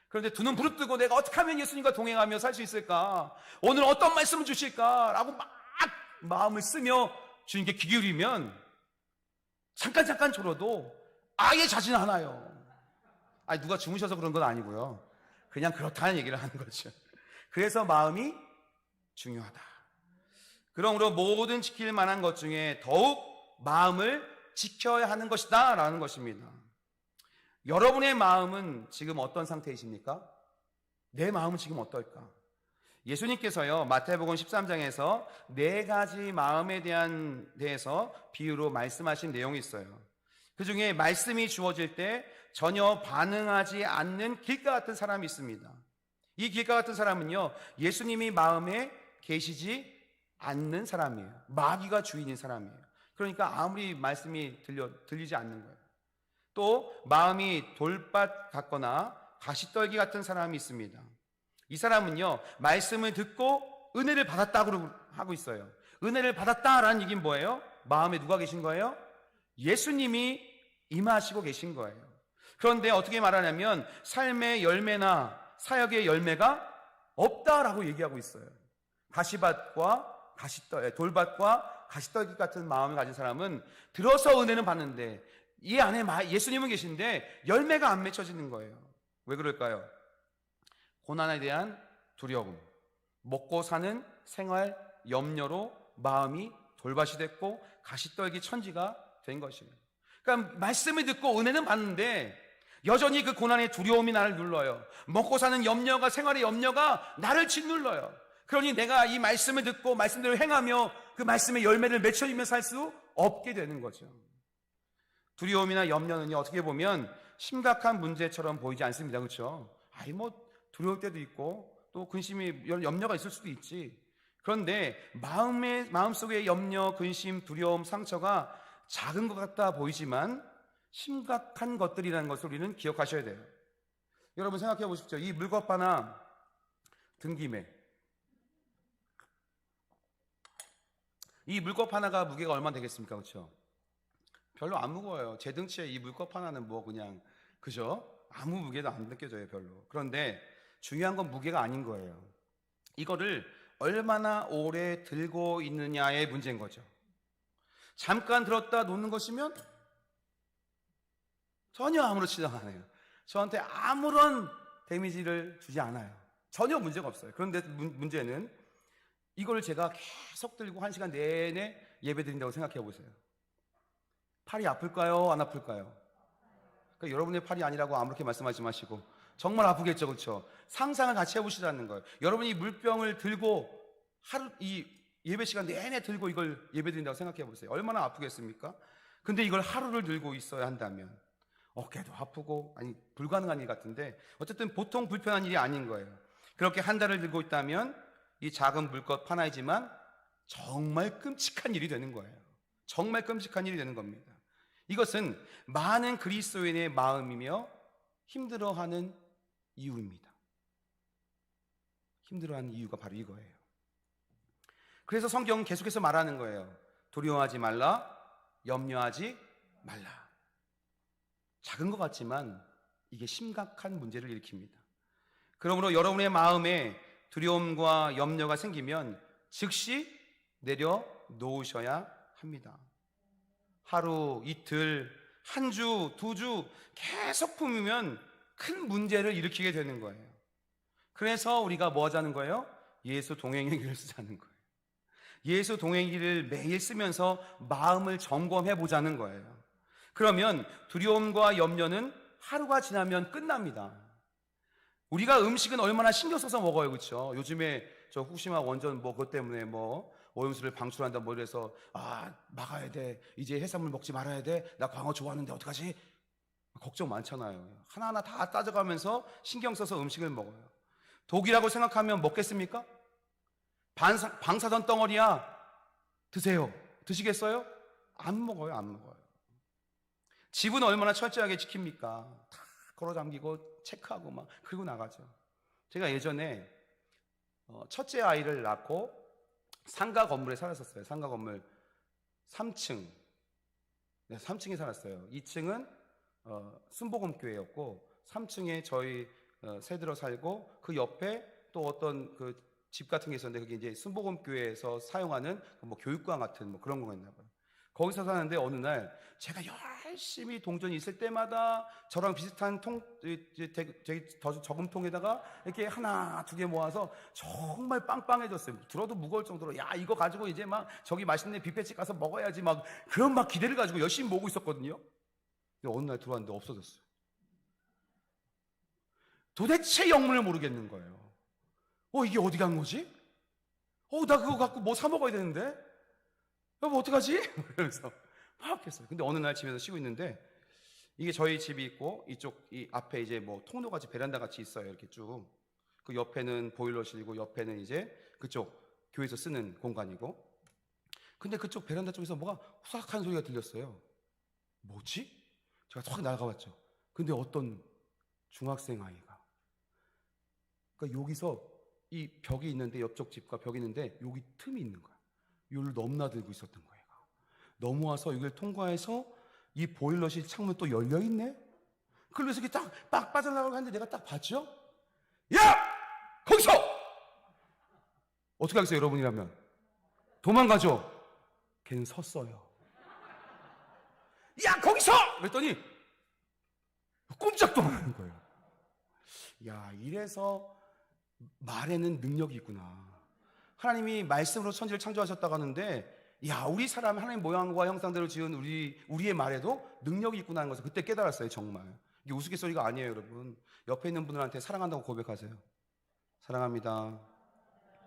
그런데 두 눈 부릅뜨고 내가 어떻게 하면 예수님과 동행하며 살 수 있을까? 오늘 어떤 말씀을 주실까? 라고 막 마음을 쓰며 주님께 귀 기울이면 잠깐 졸아도 아예 자진 않아요. 아니, 누가 주무셔서 그런 건 아니고요. 그냥 그렇다는 얘기를 하는 거죠. 그래서 마음이 중요하다. 그러므로 모든 지킬 만한 것 중에 더욱 마음을 지켜야 하는 것이다 라는 것입니다. 여러분의 마음은 지금 어떤 상태이십니까? 내 마음은 지금 어떨까? 예수님께서요, 마태복음 13장에서 4가지 마음에 대해서 비유로 말씀하신 내용이 있어요. 그 중에 말씀이 주어질 때 전혀 반응하지 않는 길가 같은 사람이 있습니다. 이 길가 같은 사람은요, 예수님이 마음에 계시지 않는 사람이에요. 마귀가 주인인 사람이에요. 그러니까 아무리 말씀이 들리지 않는 거예요. 또 마음이 돌밭 같거나 가시떨기 같은 사람이 있습니다. 이 사람은요, 말씀을 듣고 은혜를 받았다고 하고 있어요. 은혜를 받았다라는 얘기는 뭐예요? 마음에 누가 계신 거예요? 예수님이 임하시고 계신 거예요. 그런데 어떻게 말하냐면 삶의 열매나 사역의 열매가 없다라고 얘기하고 있어요. 돌밭과 가시떨기 같은 마음을 가진 사람은 들어서 은혜는 받는데 이 안에 예수님은 계신데 열매가 안 맺혀지는 거예요. 왜 그럴까요? 고난에 대한 두려움, 먹고 사는 생활 염려로 마음이 돌밭이 됐고 가시떨기 천지가 된 것이에요. 그러니까 말씀을 듣고 은혜는 받는데 여전히 그 고난의 두려움이 나를 눌러요. 먹고 사는 염려가, 생활의 염려가 나를 짓눌러요. 그러니 내가 이 말씀을 듣고 말씀대로 행하며 그 말씀의 열매를 맺혀지며 살 수 없게 되는 거죠. 두려움이나 염려는요, 어떻게 보면 심각한 문제처럼 보이지 않습니다. 그렇죠? 두려울 때도 있고 또 근심이, 염려가 있을 수도 있지. 그런데 마음속의 염려, 근심, 두려움, 상처가 작은 것 같다 보이지만 심각한 것들이라는 것을 우리는 기억하셔야 돼요. 여러분 생각해 보십시오. 이 물컵 하나 든 김에 이 물컵 하나가 무게가 얼마나 되겠습니까? 그렇죠? 별로 안 무거워요. 제 등치에 이 물컵 하나는 그냥, 그죠? 아무 무게도 안 느껴져요, 별로. 그런데 중요한 건 무게가 아닌 거예요. 이거를 얼마나 오래 들고 있느냐의 문제인 거죠. 잠깐 들었다 놓는 것이면 전혀 아무렇지도 않아요. 저한테 아무런 데미지를 주지 않아요. 전혀 문제가 없어요. 그런데 문제는 이걸 제가 계속 들고 1시간 내내 예배 드린다고 생각해 보세요. 팔이 아플까요? 안 아플까요? 그러니까 여러분의 팔이 아니라고 아무렇게 말씀하지 마시고 정말 아프겠죠, 그렇죠? 상상을 같이 해보시라는 거예요. 여러분이 물병을 들고 이 예배 시간 내내 들고 이걸 예배 드린다고 생각해 보세요. 얼마나 아프겠습니까? 근데 이걸 하루를 들고 있어야 한다면 어깨도 아프고, 불가능한 일 같은데 어쨌든 보통 불편한 일이 아닌 거예요. 그렇게 한 달을 들고 있다면 이 작은 물컵 하나이지만 정말 끔찍한 일이 되는 거예요. 정말 끔찍한 일이 되는 겁니다. 이것은 많은 그리스도인의 마음이며 힘들어하는 이유입니다. 힘들어하는 이유가 바로 이거예요. 그래서 성경은 계속해서 말하는 거예요. 두려워하지 말라, 염려하지 말라. 작은 것 같지만 이게 심각한 문제를 일으킵니다. 그러므로 여러분의 마음에 두려움과 염려가 생기면 즉시 내려놓으셔야 합니다. 하루, 이틀, 한 주, 2주 계속 품으면 큰 문제를 일으키게 되는 거예요. 그래서 우리가 뭐 하자는 거예요? 예수 동행의 길을 쓰자는 거예요. 예수 동행의 길을 매일 쓰면서 마음을 점검해 보자는 거예요. 그러면 두려움과 염려는 하루가 지나면 끝납니다. 우리가 음식은 얼마나 신경 써서 먹어요, 그렇죠? 요즘에 저 후쿠시마 원전 그것 때문에 오염수를 방출한다 이래서 막아야 돼, 이제 해산물 먹지 말아야 돼, 나 광어 좋아하는데 어떡하지? 걱정 많잖아요. 하나하나 다 따져가면서 신경 써서 음식을 먹어요. 독이라고 생각하면 먹겠습니까? 방사선 덩어리야. 드세요. 드시겠어요? 안 먹어요. 안 먹어요. 집은 얼마나 철저하게 지킵니까? 다 걸어 잠기고 체크하고 막 그리고 나가죠. 제가 예전에 첫째 아이를 낳고 상가 건물에 살았었어요. 상가 건물 3층. 네, 3층에 살았어요. 2층은 순복음교회였고 3층에 저희 새들어 살고 그 옆에 또 어떤 그 집 같은 게 있었는데 그게 이제 순복음교회에서 사용하는 뭐 교육관 같은 뭐 그런 거가 있나 봐요. 거기서 사는데 어느 날 제가 열심히 동전이 있을 때마다 저랑 비슷한 저금통에다가 이렇게 하나 두 개 모아서 정말 빵빵해졌어요. 들어도 무거울 정도로 야 이거 가지고 이제 막 저기 맛있는 뷔페집 가서 먹어야지 막 그런 막 기대를 가지고 열심히 모으고 있었거든요. 근데 어느 날 들어왔는데 없어졌어요. 도대체 영문을 모르겠는 거예요. 이게 어디 간 거지? 나 그거 갖고 뭐 사 먹어야 되는데? 여보 어떡하지? 이러면서 막 했어요. 근데 어느 날 집에서 쉬고 있는데 이게 저희 집이 있고 이쪽 이 앞에 이제 뭐 통로 같이 베란다 같이 있어요. 이렇게 쭉. 그 옆에는 보일러실이고 옆에는 이제 그쪽 교회에서 쓰는 공간이고. 근데 그쪽 베란다 쪽에서 뭐가 후삭하는 소리가 들렸어요. 뭐지? 제가 확 나가봤죠. 근데 어떤 중학생 아이가 그러니까 여기서 이 벽이 있는데 옆쪽 집과 벽이 있는데 여기 틈이 있는 거야. 이걸 넘나들고 있었던 거예요. 넘어와서 이걸 통과해서 이 보일러실 창문 또 열려 있네. 그래서 이렇게 딱 빠져나가고 하는데 내가 딱 봤죠. 야 거기서 어떻게 하겠어요 여러분이라면? 도망가죠. 걔는 섰어요. 야 거기서 그랬더니 꼼짝도 안 하는 거예요. 야 이래서 말에는 능력이 있구나. 하나님이 말씀으로 천지를 창조하셨다고 하는데 야 우리 사람 하나님 모양과 형상대로 지은 우리의 말에도 능력이 있구나 하는 것을 그때 깨달았어요. 정말 이게 우스갯소리가 아니에요. 여러분 옆에 있는 분들한테 사랑한다고 고백하세요. 사랑합니다.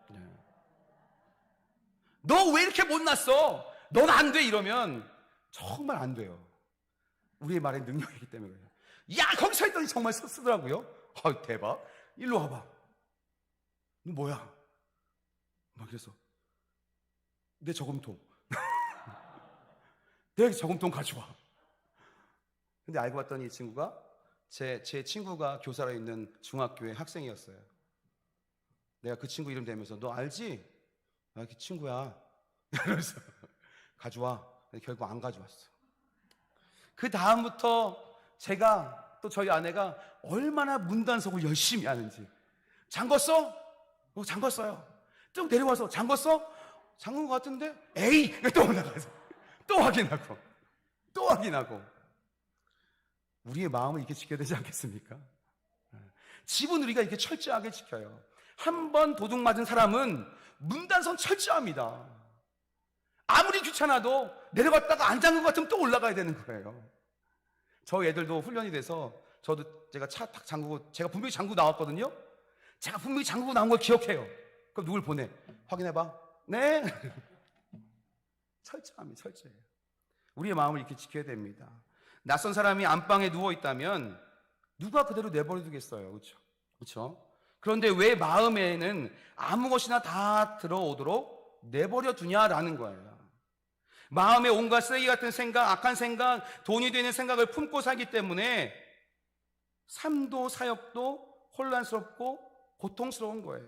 네. 너 왜 이렇게 못났어? 넌 안 돼. 이러면 정말 안 돼요. 우리의 말에 능력이 있기 때문에 그래요. 야 거기 서 있더니 정말 쓰더라고요. 대박. 일로 와봐. 너 뭐야? 막 그래서 내 저금통 내 저금통 가져와. 근데 알고 봤더니 이 친구가 제 친구가 교사로 있는 중학교의 학생이었어요. 내가 그 친구 이름 대면서 너 알지? 그 친구야. 그래서 가져와. 결국 안 가져왔어. 그 다음부터 제가 또 저희 아내가 얼마나 문단속을 열심히 하는지. 잠궜어? 잠궜어요. 좀 내려와서 잠궜어? 잠근 것 같은데? 에이! 또 올라가서 또 확인하고 우리의 마음을 이렇게 지켜야 되지 않겠습니까? 집은 우리가 이렇게 철저하게 지켜요. 한 번 도둑 맞은 사람은 문단속 철저합니다. 아무리 귀찮아도 내려갔다가 안 잠근 것 같으면 또 올라가야 되는 거예요. 저희 애들도 훈련이 돼서 제가 차 탁 잠그고 제가 분명히 잠그고 나왔거든요. 제가 분명히 잠그고 나온 걸 기억해요. 그럼 누굴 보내? 확인해봐. 네. 철저해요. 우리의 마음을 이렇게 지켜야 됩니다. 낯선 사람이 안방에 누워 있다면 누가 그대로 내버려 두겠어요. 그렇죠? 그런데 왜 마음에는 아무 것이나 다 들어오도록 내버려 두냐라는 거예요. 마음에 온갖 쓰레기 같은 생각, 악한 생각, 돈이 되는 생각을 품고 살기 때문에 삶도 사역도 혼란스럽고 고통스러운 거예요.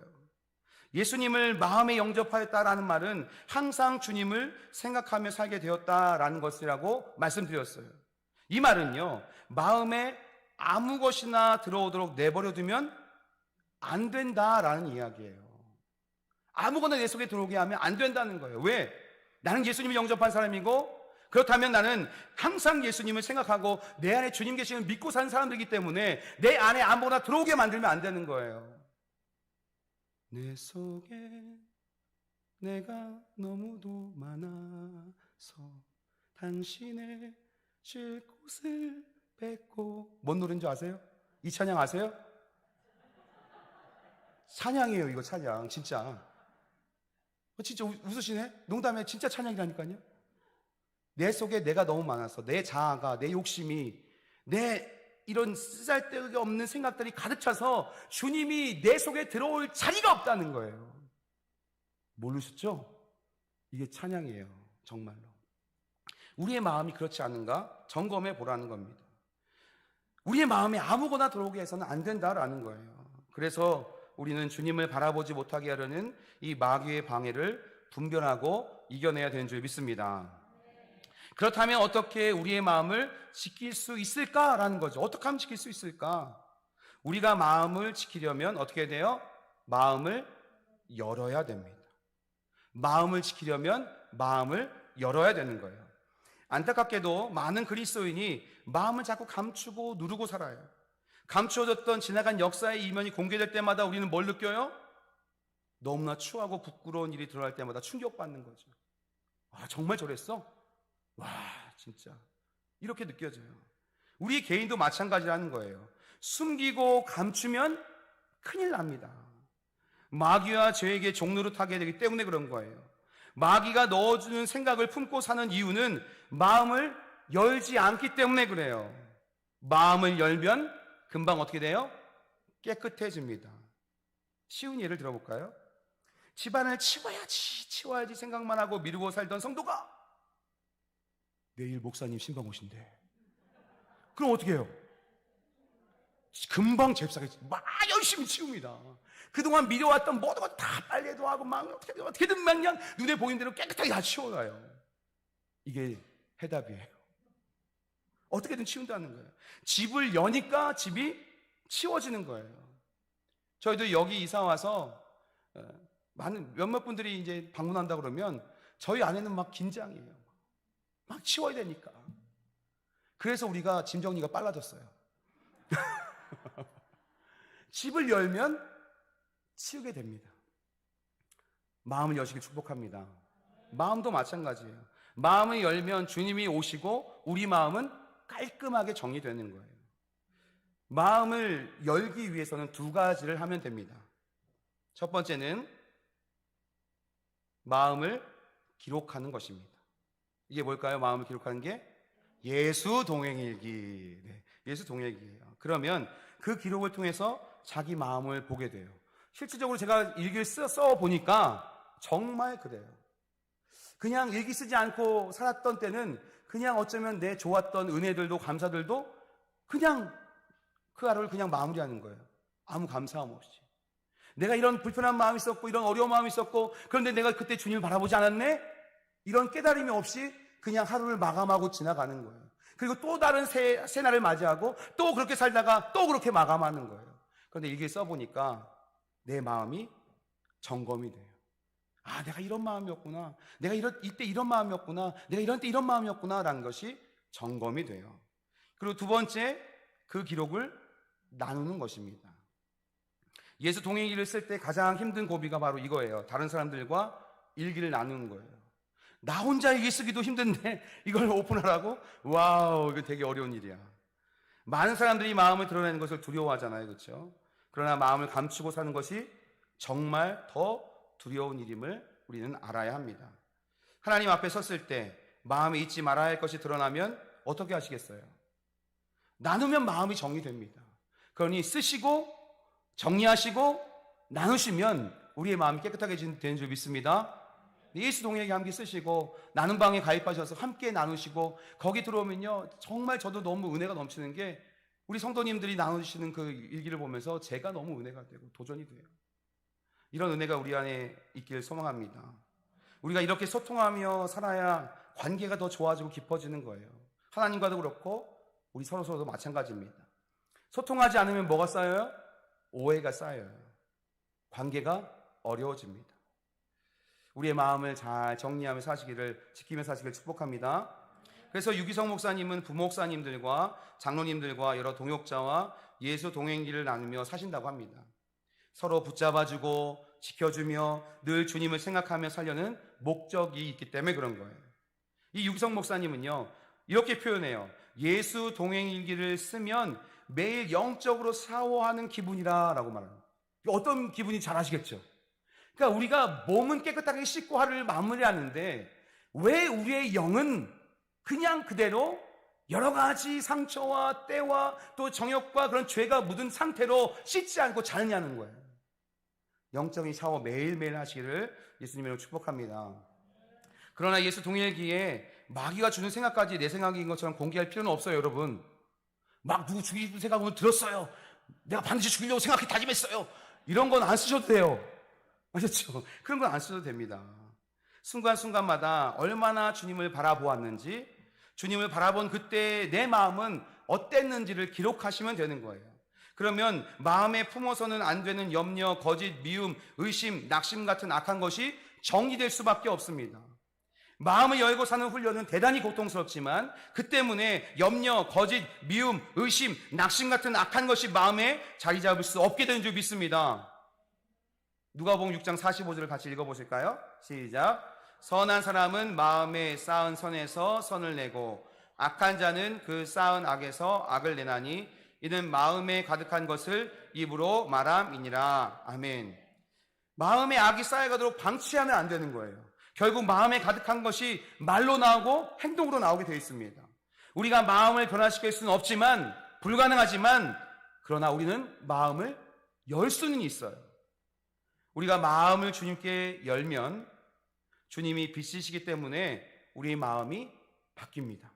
예수님을 마음에 영접하였다라는 말은 항상 주님을 생각하며 살게 되었다라는 것이라고 말씀드렸어요. 이 말은요, 마음에 아무 것이나 들어오도록 내버려두면 안 된다라는 이야기예요. 아무거나 내 속에 들어오게 하면 안 된다는 거예요. 왜? 나는 예수님을 영접한 사람이고 그렇다면 나는 항상 예수님을 생각하고 내 안에 주님 계시는 믿고 사는 사람들이기 때문에 내 안에 아무거나 들어오게 만들면 안 되는 거예요. 내 속에 내가 너무도 많아서 당신의 쉴 곳을 뺏고. 뭔 노래인 줄 아세요? 이 찬양 아세요? 찬양이에요. 이거 찬양 진짜. 진짜 웃으시네? 농담에 진짜 찬양이라니까요. 내 속에 내가 너무 많아서 내 자아가 내 욕심이 내 이런 쓰잘데기 없는 생각들이 가득 차서 주님이 내 속에 들어올 자리가 없다는 거예요. 모르셨죠? 이게 찬양이에요. 정말로. 우리의 마음이 그렇지 않은가 점검해 보라는 겁니다. 우리의 마음에 아무거나 들어오게 해서는 안 된다라는 거예요. 그래서 우리는 주님을 바라보지 못하게 하려는 이 마귀의 방해를 분별하고 이겨내야 되는 줄 믿습니다. 그렇다면 어떻게 우리의 마음을 지킬 수 있을까라는 거죠. 어떻게 하면 지킬 수 있을까? 우리가 마음을 지키려면 어떻게 돼요? 마음을 열어야 됩니다. 마음을 지키려면 마음을 열어야 되는 거예요. 안타깝게도 많은 그리스도인이 마음을 자꾸 감추고 누르고 살아요. 감추어졌던 지나간 역사의 이면이 공개될 때마다 우리는 뭘 느껴요? 너무나 추하고 부끄러운 일이 드러날 때마다 충격받는 거죠. 아, 정말 저랬어? 와, 진짜 이렇게 느껴져요. 우리 개인도 마찬가지라는 거예요. 숨기고 감추면 큰일 납니다. 마귀와 죄에게 종로를 타게 되기 때문에 그런 거예요. 마귀가 넣어주는 생각을 품고 사는 이유는 마음을 열지 않기 때문에 그래요. 마음을 열면 금방 어떻게 돼요? 깨끗해집니다. 쉬운 예를 들어볼까요? 집안을 치워야지 생각만 하고 미루고 살던 성도가 내일 목사님 신방 오신대. 그럼 어떻게 해요? 금방 잽싸게 막 열심히 치웁니다. 그동안 미뤄왔던 모든 것 다 빨래도 하고 막 어떻게든 그냥 눈에 보이는 대로 깨끗하게 다 치워가요. 이게 해답이에요. 어떻게든 치운다는 거예요. 집을 여니까 집이 치워지는 거예요. 저희도 여기 이사 와서 많은 몇몇 분들이 이제 방문한다 그러면 저희 아내는 막 긴장해요. 막 치워야 되니까. 그래서 우리가 짐 정리가 빨라졌어요. 집을 열면 치우게 됩니다. 마음을 여시길 축복합니다. 마음도 마찬가지예요. 마음을 열면 주님이 오시고 우리 마음은 깔끔하게 정리되는 거예요. 마음을 열기 위해서는 두 가지를 하면 됩니다. 첫 번째는 마음을 기록하는 것입니다. 이게 뭘까요? 마음을 기록하는 게 예수 동행일기. 네, 예수 동행일기예요. 그러면 그 기록을 통해서 자기 마음을 보게 돼요. 실질적으로 제가 일기를 써 보니까 정말 그래요. 그냥 일기 쓰지 않고 살았던 때는 그냥 어쩌면 내 좋았던 은혜들도 감사들도 그냥 그 하루를 그냥 마무리하는 거예요. 아무 감사함 없이. 내가 이런 불편한 마음이 있었고 이런 어려운 마음이 있었고 그런데 내가 그때 주님을 바라보지 않았네? 이런 깨달음이 없이 그냥 하루를 마감하고 지나가는 거예요. 그리고 또 다른 새 날을 맞이하고 또 그렇게 살다가 또 그렇게 마감하는 거예요. 그런데 일기를 써보니까 내 마음이 점검이 돼요. 아, 내가 이런 마음이었구나. 내가 이때 이런 마음이었구나. 내가 이런 때 이런 마음이었구나. 라는 것이 점검이 돼요. 그리고 두 번째, 그 기록을 나누는 것입니다. 예수 동행일기를 쓸 때 가장 힘든 고비가 바로 이거예요. 다른 사람들과 일기를 나누는 거예요. 나 혼자 일기 쓰기도 힘든데 이걸 오픈하라고? 와우, 이거 되게 어려운 일이야. 많은 사람들이 마음을 드러내는 것을 두려워하잖아요. 그렇죠? 그러나 마음을 감추고 사는 것이 정말 더 두려운 일임을 우리는 알아야 합니다. 하나님 앞에 섰을 때 마음에 잊지 말아야 할 것이 드러나면 어떻게 하시겠어요? 나누면 마음이 정리됩니다. 그러니 쓰시고 정리하시고 나누시면 우리의 마음이 깨끗하게 되는 줄 믿습니다. 예수 동행일기 함께 쓰시고 나눔 방에 가입하셔서 함께 나누시고 거기 들어오면요 정말 저도 너무 은혜가 넘치는 게 우리 성도님들이 나누시는 그 일기를 보면서 제가 너무 은혜가 되고 도전이 돼요. 이런 은혜가 우리 안에 있길 소망합니다. 우리가 이렇게 소통하며 살아야 관계가 더 좋아지고 깊어지는 거예요. 하나님과도 그렇고 우리 서로도 마찬가지입니다. 소통하지 않으면 뭐가 쌓여요? 오해가 쌓여요. 관계가 어려워집니다. 우리의 마음을 잘 정리하며 지키며 사시기를 축복합니다. 그래서 유기성 목사님은 부목사님들과 장로님들과 여러 동역자와 예수 동행기를 나누며 사신다고 합니다. 서로 붙잡아주고 지켜주며 늘 주님을 생각하며 살려는 목적이 있기 때문에 그런 거예요. 이 유기성 목사님은요 이렇게 표현해요. 예수 동행일기를 쓰면 매일 영적으로 샤워하는 기분이라고 말합니다. 어떤 기분이 잘 아시겠죠? 그러니까 우리가 몸은 깨끗하게 씻고 하루를 마무리하는데 왜 우리의 영은 그냥 그대로 여러 가지 상처와 때와 또 정욕과 그런 죄가 묻은 상태로 씻지 않고 자느냐는 거예요. 영적인 샤워 매일매일 하시기를 예수님으로 축복합니다. 그러나 예수 동일기에 마귀가 주는 생각까지 내 생각인 것처럼 공개할 필요는 없어요, 여러분. 막 누구 죽이고 생각하면 들었어요. 내가 반드시 죽이려고 생각해 다짐했어요. 이런 건 안 쓰셔도 돼요. 아셨죠? 그런 건 안 쓰셔도 됩니다. 순간순간마다 얼마나 주님을 바라보았는지, 주님을 바라본 그때 내 마음은 어땠는지를 기록하시면 되는 거예요. 그러면 마음에 품어서는 안 되는 염려, 거짓, 미움, 의심, 낙심 같은 악한 것이 정리될 수밖에 없습니다. 마음을 열고 사는 훈련은 대단히 고통스럽지만 그 때문에 염려, 거짓, 미움, 의심, 낙심 같은 악한 것이 마음에 자리 잡을 수 없게 되는 줄 믿습니다. 누가복음 6장 45절을 같이 읽어보실까요? 시작. 선한 사람은 마음에 쌓은 선에서 선을 내고 악한 자는 그 쌓은 악에서 악을 내나니 이는 마음에 가득한 것을 입으로 말함이니라. 아멘. 마음에 악이 쌓여가도록 방치하면 안 되는 거예요. 결국 마음에 가득한 것이 말로 나오고 행동으로 나오게 되어 있습니다. 우리가 마음을 변화시킬 수는 없지만, 불가능하지만, 그러나 우리는 마음을 열 수는 있어요. 우리가 마음을 주님께 열면 주님이 빛이시기 때문에 우리의 마음이 바뀝니다.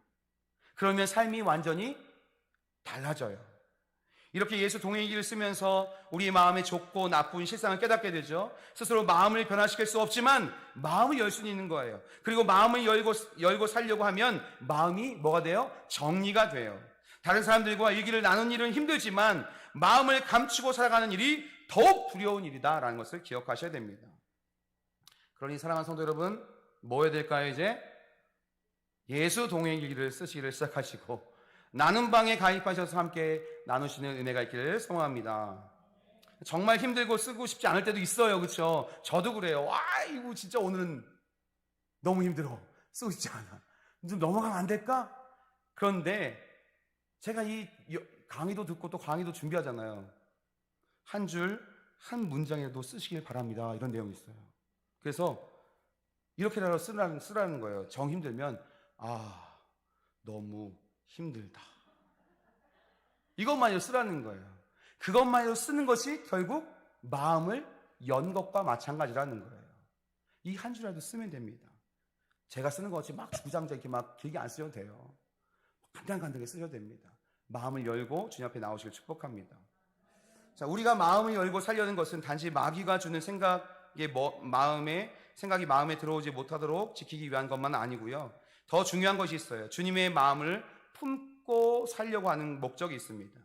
그러면 삶이 완전히 달라져요. 이렇게 예수 동행기를 쓰면서 우리의 마음의 좋고 나쁜 실상을 깨닫게 되죠. 스스로 마음을 변화시킬 수 없지만 마음을 열 수는 있는 거예요. 그리고 마음을 열고 살려고 하면 마음이 뭐가 돼요? 정리가 돼요. 다른 사람들과 얘기를 나누는 일은 힘들지만 마음을 감추고 살아가는 일이 더욱 두려운 일이다라는 것을 기억하셔야 됩니다. 그러니 사랑하는 성도 여러분, 뭐 해야 될까요? 이제 예수 동행기를 쓰시기를 시작하시고 나눔방에 가입하셔서 함께 나누시는 은혜가 있기를 소망합니다. 정말 힘들고 쓰고 싶지 않을 때도 있어요. 그렇죠? 저도 그래요. 이거 진짜 오늘은 너무 힘들어. 쓰고 싶지 않아. 좀 넘어가면 안 될까? 그런데 제가 이 강의도 듣고 또 강의도 준비하잖아요. 한 줄, 한 문장이라도 쓰시길 바랍니다. 이런 내용이 있어요. 그래서 이렇게라도 쓰라는 거예요. 정 힘들면 너무 힘들다. 이것만으로 쓰라는 거예요. 그것만으로 쓰는 것이 결국 마음을 연 것과 마찬가지라는 거예요. 이 한 줄이라도 쓰면 됩니다. 제가 쓰는 것 같이 막 주구장창 이렇게 막 길게 안 쓰셔도 돼요. 간단하게 쓰셔도 됩니다. 마음을 열고 주님 앞에 나오시길 축복합니다. 자, 우리가 마음을 열고 살려는 것은 단지 마귀가 주는 생각이 마음에 들어오지 못하도록 지키기 위한 것만 아니고요. 더 중요한 것이 있어요. 주님의 마음을 품고 살려고 하는 목적이 있습니다.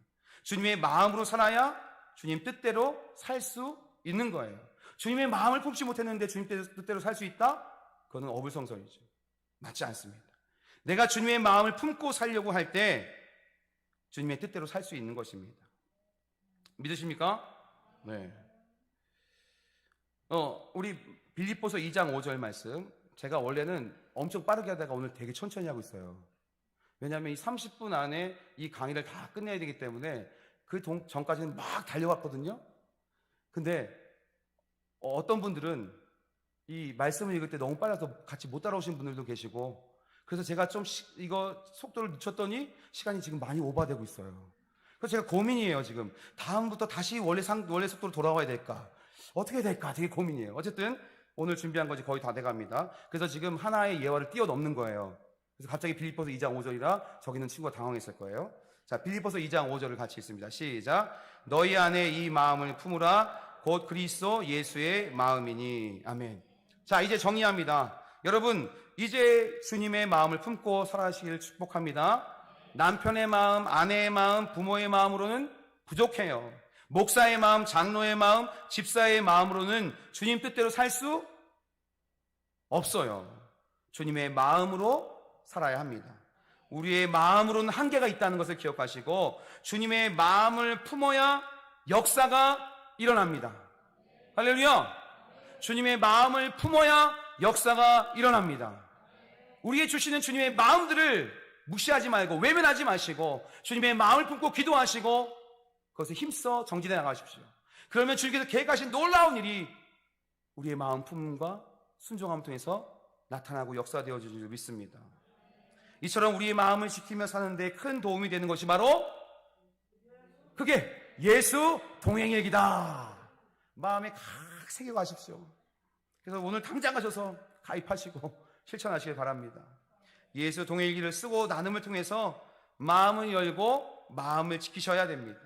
주님의 마음으로 살아야 주님 뜻대로 살 수 있는 거예요. 주님의 마음을 품지 못했는데 주님 뜻대로 살 수 있다? 그거는 어불성설이죠. 맞지 않습니다. 내가 주님의 마음을 품고 살려고 할 때 주님의 뜻대로 살 수 있는 것입니다. 믿으십니까? 네. 우리 빌립보서 2장 5절 말씀, 제가 원래는 엄청 빠르게 하다가 오늘 되게 천천히 하고 있어요. 왜냐하면 이 30분 안에 이 강의를 다 끝내야 되기 때문에 그 전까지는 막 달려왔거든요. 근데 어떤 분들은 이 말씀을 읽을 때 너무 빨라서 같이 못 따라오신 분들도 계시고, 그래서 제가 좀 이거 속도를 늦췄더니 시간이 지금 많이 오버되고 있어요. 그래서 제가 고민이에요. 지금 다음부터 다시 원래 속도로 돌아와야 될까, 어떻게 해야 될까 되게 고민이에요. 어쨌든 오늘 준비한 것이 거의 다 돼갑니다. 그래서 지금 하나의 예화를 뛰어넘는 거예요. 그래서 갑자기 빌립보서 2장 5절이라 저기는 친구가 당황했을 거예요. 자, 빌립보서 2장 5절을 같이 읽습니다. 시작. 너희 안에 이 마음을 품으라. 곧 그리스도 예수의 마음이니. 아멘. 자, 이제 정리합니다. 여러분, 이제 주님의 마음을 품고 살아가시길 축복합니다. 남편의 마음, 아내의 마음, 부모의 마음으로는 부족해요. 목사의 마음, 장로의 마음, 집사의 마음으로는 주님 뜻대로 살 수 없어요. 주님의 마음으로 살아야 합니다. 우리의 마음으로는 한계가 있다는 것을 기억하시고 주님의 마음을 품어야 역사가 일어납니다. 할렐루야! 주님의 마음을 품어야 역사가 일어납니다. 우리에게 주시는 주님의 마음들을 무시하지 말고 외면하지 마시고 주님의 마음을 품고 기도하시고 그것을 힘써 정진해 나가십시오. 그러면 주님께서 계획하신 놀라운 일이 우리의 마음 품음과 순종함을 통해서 나타나고 역사되어질 줄 믿습니다. 이처럼 우리의 마음을 지키며 사는데 큰 도움이 되는 것이 바로 그게 예수 동행일기다. 마음에 각 새겨가십시오. 그래서 오늘 당장 가셔서 가입하시고 실천하시길 바랍니다. 예수 동행일기를 쓰고 나눔을 통해서 마음을 열고 마음을 지키셔야 됩니다.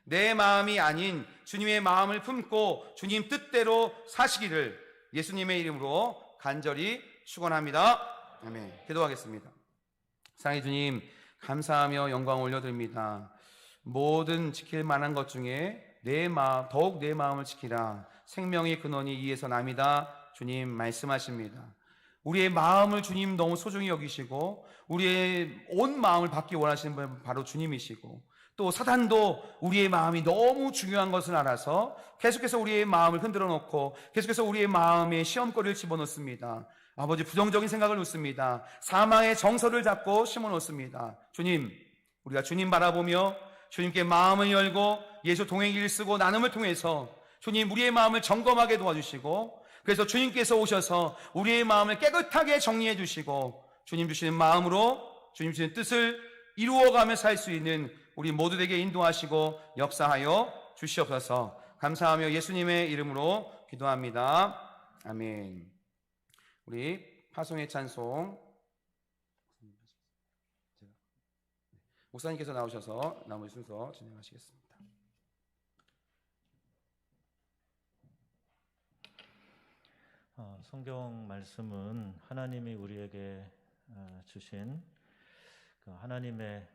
내 마음이 아닌 주님의 마음을 품고 주님 뜻대로 사시기를 예수님의 이름으로 간절히 축원합니다. 아멘. 기도하겠습니다. 사랑의 주님, 감사하며 영광 올려드립니다. 모든 지킬 만한 것 중에 더욱 내 마음을 지키라. 생명의 근원이 이에서 남이다. 주님 말씀하십니다. 우리의 마음을 주님 너무 소중히 여기시고 우리의 온 마음을 받기 원하시는 분은 바로 주님이시고, 또 사단도 우리의 마음이 너무 중요한 것을 알아서 계속해서 우리의 마음을 흔들어 놓고 계속해서 우리의 마음에 시험거리를 집어넣습니다. 아버지, 부정적인 생각을 놓습니다. 사망의 정서를 잡고 심어놓습니다. 주님, 우리가 주님 바라보며 주님께 마음을 열고 예수 동행기를 쓰고 나눔을 통해서 주님, 우리의 마음을 점검하게 도와주시고, 그래서 주님께서 오셔서 우리의 마음을 깨끗하게 정리해 주시고 주님 주시는 마음으로 주님 주시는 뜻을 이루어가며 살 수 있는 우리 모두에게 인도하시고 역사하여 주시옵소서. 감사하며 예수님의 이름으로 기도합니다. 아멘. 우리 파송의 찬송 목사님께서 나오셔서 나머지 순서 진행하시겠습니다. 성경 말씀은 하나님이 우리에게 주신 그 하나님의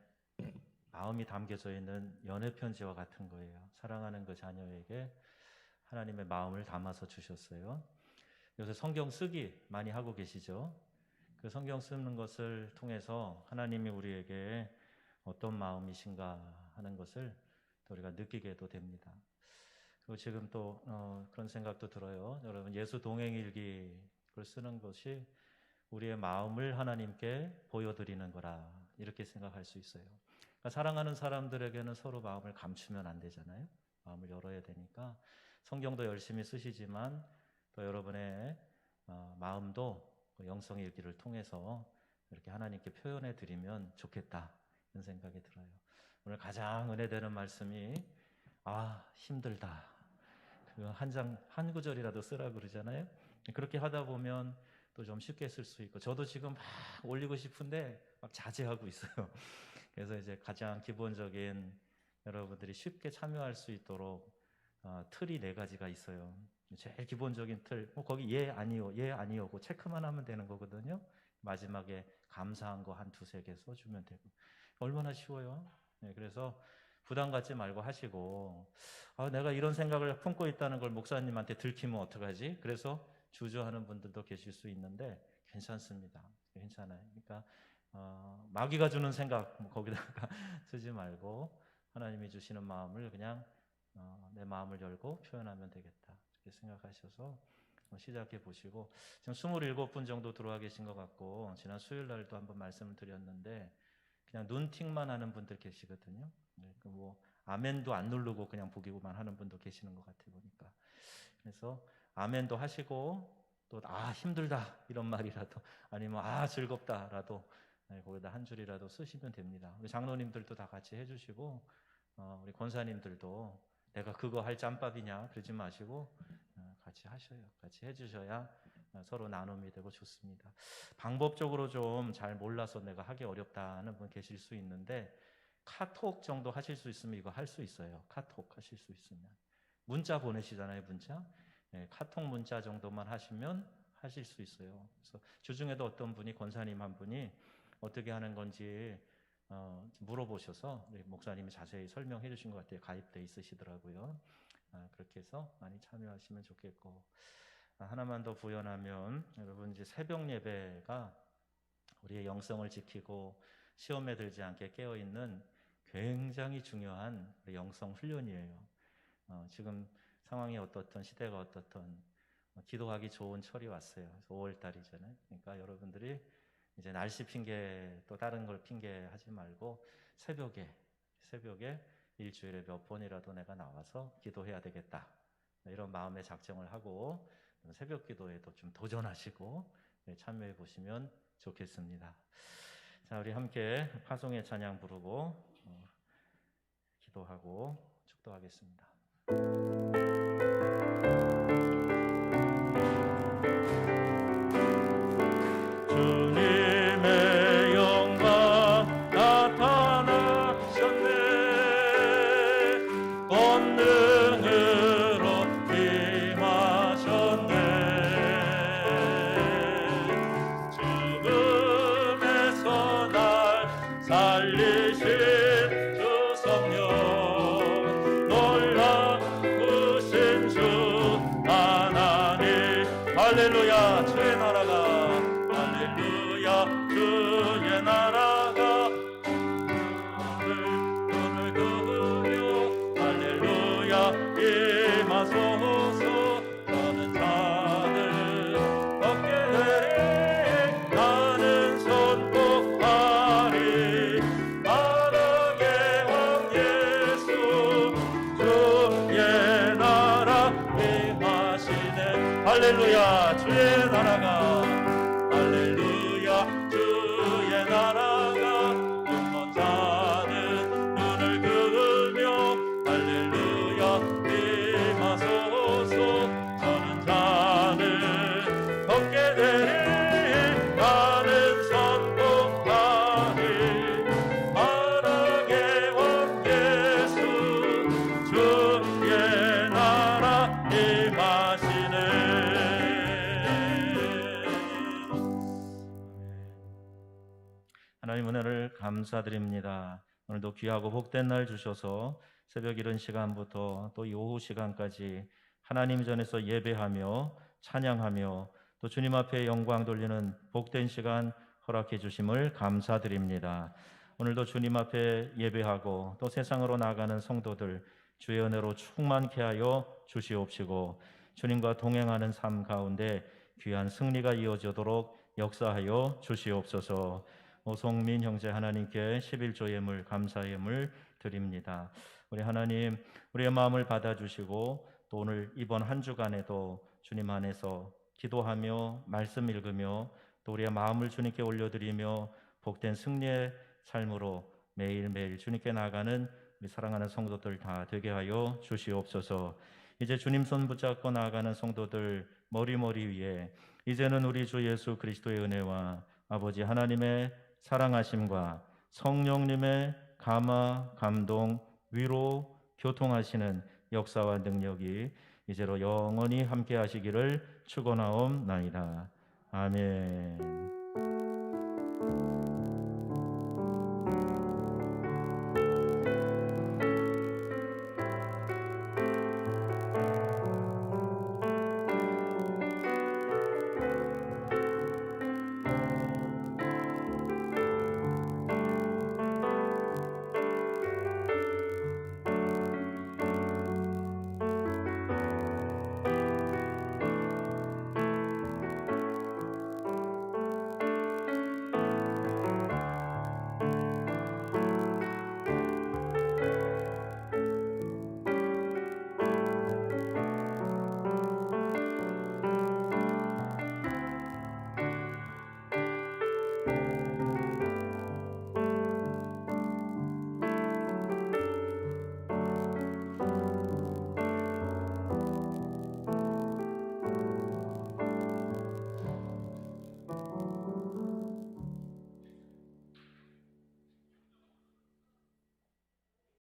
마음이 담겨져 있는 연애 편지와 같은 거예요. 사랑하는 그 자녀에게 하나님의 마음을 담아서 주셨어요. 요새 성경 쓰기 많이 하고 계시죠? 그 성경 쓰는 것을 통해서 하나님이 우리에게 어떤 마음이신가 하는 것을 또 우리가 느끼게도 됩니다. 그리고 지금 또 그런 생각도 들어요. 여러분, 예수 동행일기를 쓰는 것이 우리의 마음을 하나님께 보여드리는 거라, 이렇게 생각할 수 있어요. 그러니까 사랑하는 사람들에게는 서로 마음을 감추면 안 되잖아요. 마음을 열어야 되니까 성경도 열심히 쓰시지만 또 여러분의 마음도 영성일기를 통해서 이렇게 하나님께 표현해 드리면 좋겠다, 이런 생각이 들어요. 오늘 가장 은혜되는 말씀이 힘들다. 한 구절이라도 쓰라 그러잖아요. 그렇게 하다 보면 또 좀 쉽게 쓸 수 있고, 저도 지금 막 올리고 싶은데 막 자제하고 있어요. 그래서 이제 가장 기본적인 여러분들이 쉽게 참여할 수 있도록 틀이 4가지가 있어요. 제일 기본적인 틀, 거기 예 아니요 예 아니요고 체크만 하면 되는 거거든요. 마지막에 감사한 거 한 2-3개 써주면 되고, 얼마나 쉬워요. 네, 그래서 부담 갖지 말고 하시고, 내가 이런 생각을 품고 있다는 걸 목사님한테 들키면 어떡하지? 그래서 주저하는 분들도 계실 수 있는데 괜찮습니다. 괜찮아요. 그러니까 마귀가 주는 생각 거기다가 쓰지 말고 하나님이 주시는 마음을 그냥 내 마음을 열고 표현하면 되겠다, 이렇게 생각하셔서 시작해 보시고, 지금 27분 정도 들어와 계신 것 같고, 지난 수요일 날도 한번 말씀을 드렸는데 그냥 눈팅만 하는 분들 계시거든요. 뭐 아멘도 안 누르고 그냥 보기만 하는 분도 계시는 것 같아 보니까. 그래서 아멘도 하시고, 또 힘들다 이런 말이라도, 아니면 즐겁다라도 거기다 한 줄이라도 쓰시면 됩니다. 우리 장로님들도 다 같이 해주시고, 우리 권사님들도 내가 그거 할 짬밥이냐 그러지 마시고 같이 하셔요. 같이 해주셔야 서로 나눔이 되고 좋습니다. 방법적으로 좀 잘 몰라서 내가 하기 어렵다 하는 분 계실 수 있는데, 카톡 정도 하실 수 있으면 이거 할 수 있어요. 카톡 하실 수 있으면. 문자 보내시잖아요, 문자. 네, 카톡 문자 정도만 하시면 하실 수 있어요. 그래서 주중에도 어떤 분이, 권사님 한 분이 어떻게 하는 건지 물어보셔서 목사님이 자세히 설명해 주신 것 같아요. 가입돼 있으시더라고요. 그렇게 해서 많이 참여하시면 좋겠고, 하나만 더 부연하면, 여러분 이제 새벽 예배가 우리의 영성을 지키고 시험에 들지 않게 깨어있는 굉장히 중요한 영성 훈련이에요. 지금 상황이 어떻든 시대가 어떻든 기도하기 좋은 철이 왔어요. 5월 달이잖아요. 그러니까 여러분들이 이제 날씨 핑계 또 다른 걸 핑계 하지 말고 새벽에 일주일에 몇 번이라도 내가 나와서 기도해야 되겠다, 이런 마음의 작정을 하고 새벽 기도에도 좀 도전하시고 참여해 보시면 좋겠습니다. 자, 우리 함께 파송의 찬양 부르고 기도하고 축도하겠습니다. 주님의 영광 나타나셨네. 권능으로 임하셨네. 죽음에서 날 살리신 주 성령, 놀라우신 주 하나님. 할렐루야. 주의 나라가, 할렐루야, 주의 나라가 눈을 그으며 할렐루야 임하소서. 너는 자는 얻게 되리. 나는 선포하리. 사랑의 왕 예수, 주의 나라 임하시네. 할렐루야. 주의 나라가, 할렐루야, 주의 나라가 눈먼 자는 눈을 그으며 할렐루야 임하소서. 저는 자는 걷게 되리. 나는 선포하리. 사랑의 왕 예수, 주의 나라 임하시네. 하나님 은혜를 감사드립니다. 오늘도 귀하고 복된 날 주셔서 새벽 이른 시간부터 또 이 오후 시간까지 하나님 전에서 예배하며 찬양하며 또 주님 앞에 영광 돌리는 복된 시간 허락해 주심을 감사드립니다. 오늘도 주님 앞에 예배하고 또 세상으로 나가는 성도들 주의 은혜로 충만케 하여 주시옵시고, 주님과 동행하는 삶 가운데 귀한 승리가 이어지도록 역사하여 주시옵소서. 오송민 형제 하나님께 11조 예물 감사 예물 드립니다. 우리 하나님, 우리의 마음을 받아주시고 또 오늘 이번 한 주간에도 주님 안에서 기도하며 말씀 읽으며 또 우리의 마음을 주님께 올려드리며 복된 승리의 삶으로 매일매일 주님께 나아가는 우리 사랑하는 성도들 다 되게 하여 주시옵소서. 이제 주님 손 붙잡고 나아가는 성도들 머리 위에 이제는 우리 주 예수 그리스도의 은혜와 아버지 하나님의 사랑하심과 성령님의 감화, 감동, 위로, 교통하시는 역사와 능력이 이제로 영원히 함께 하시기를 축원하옵나이다. 아멘.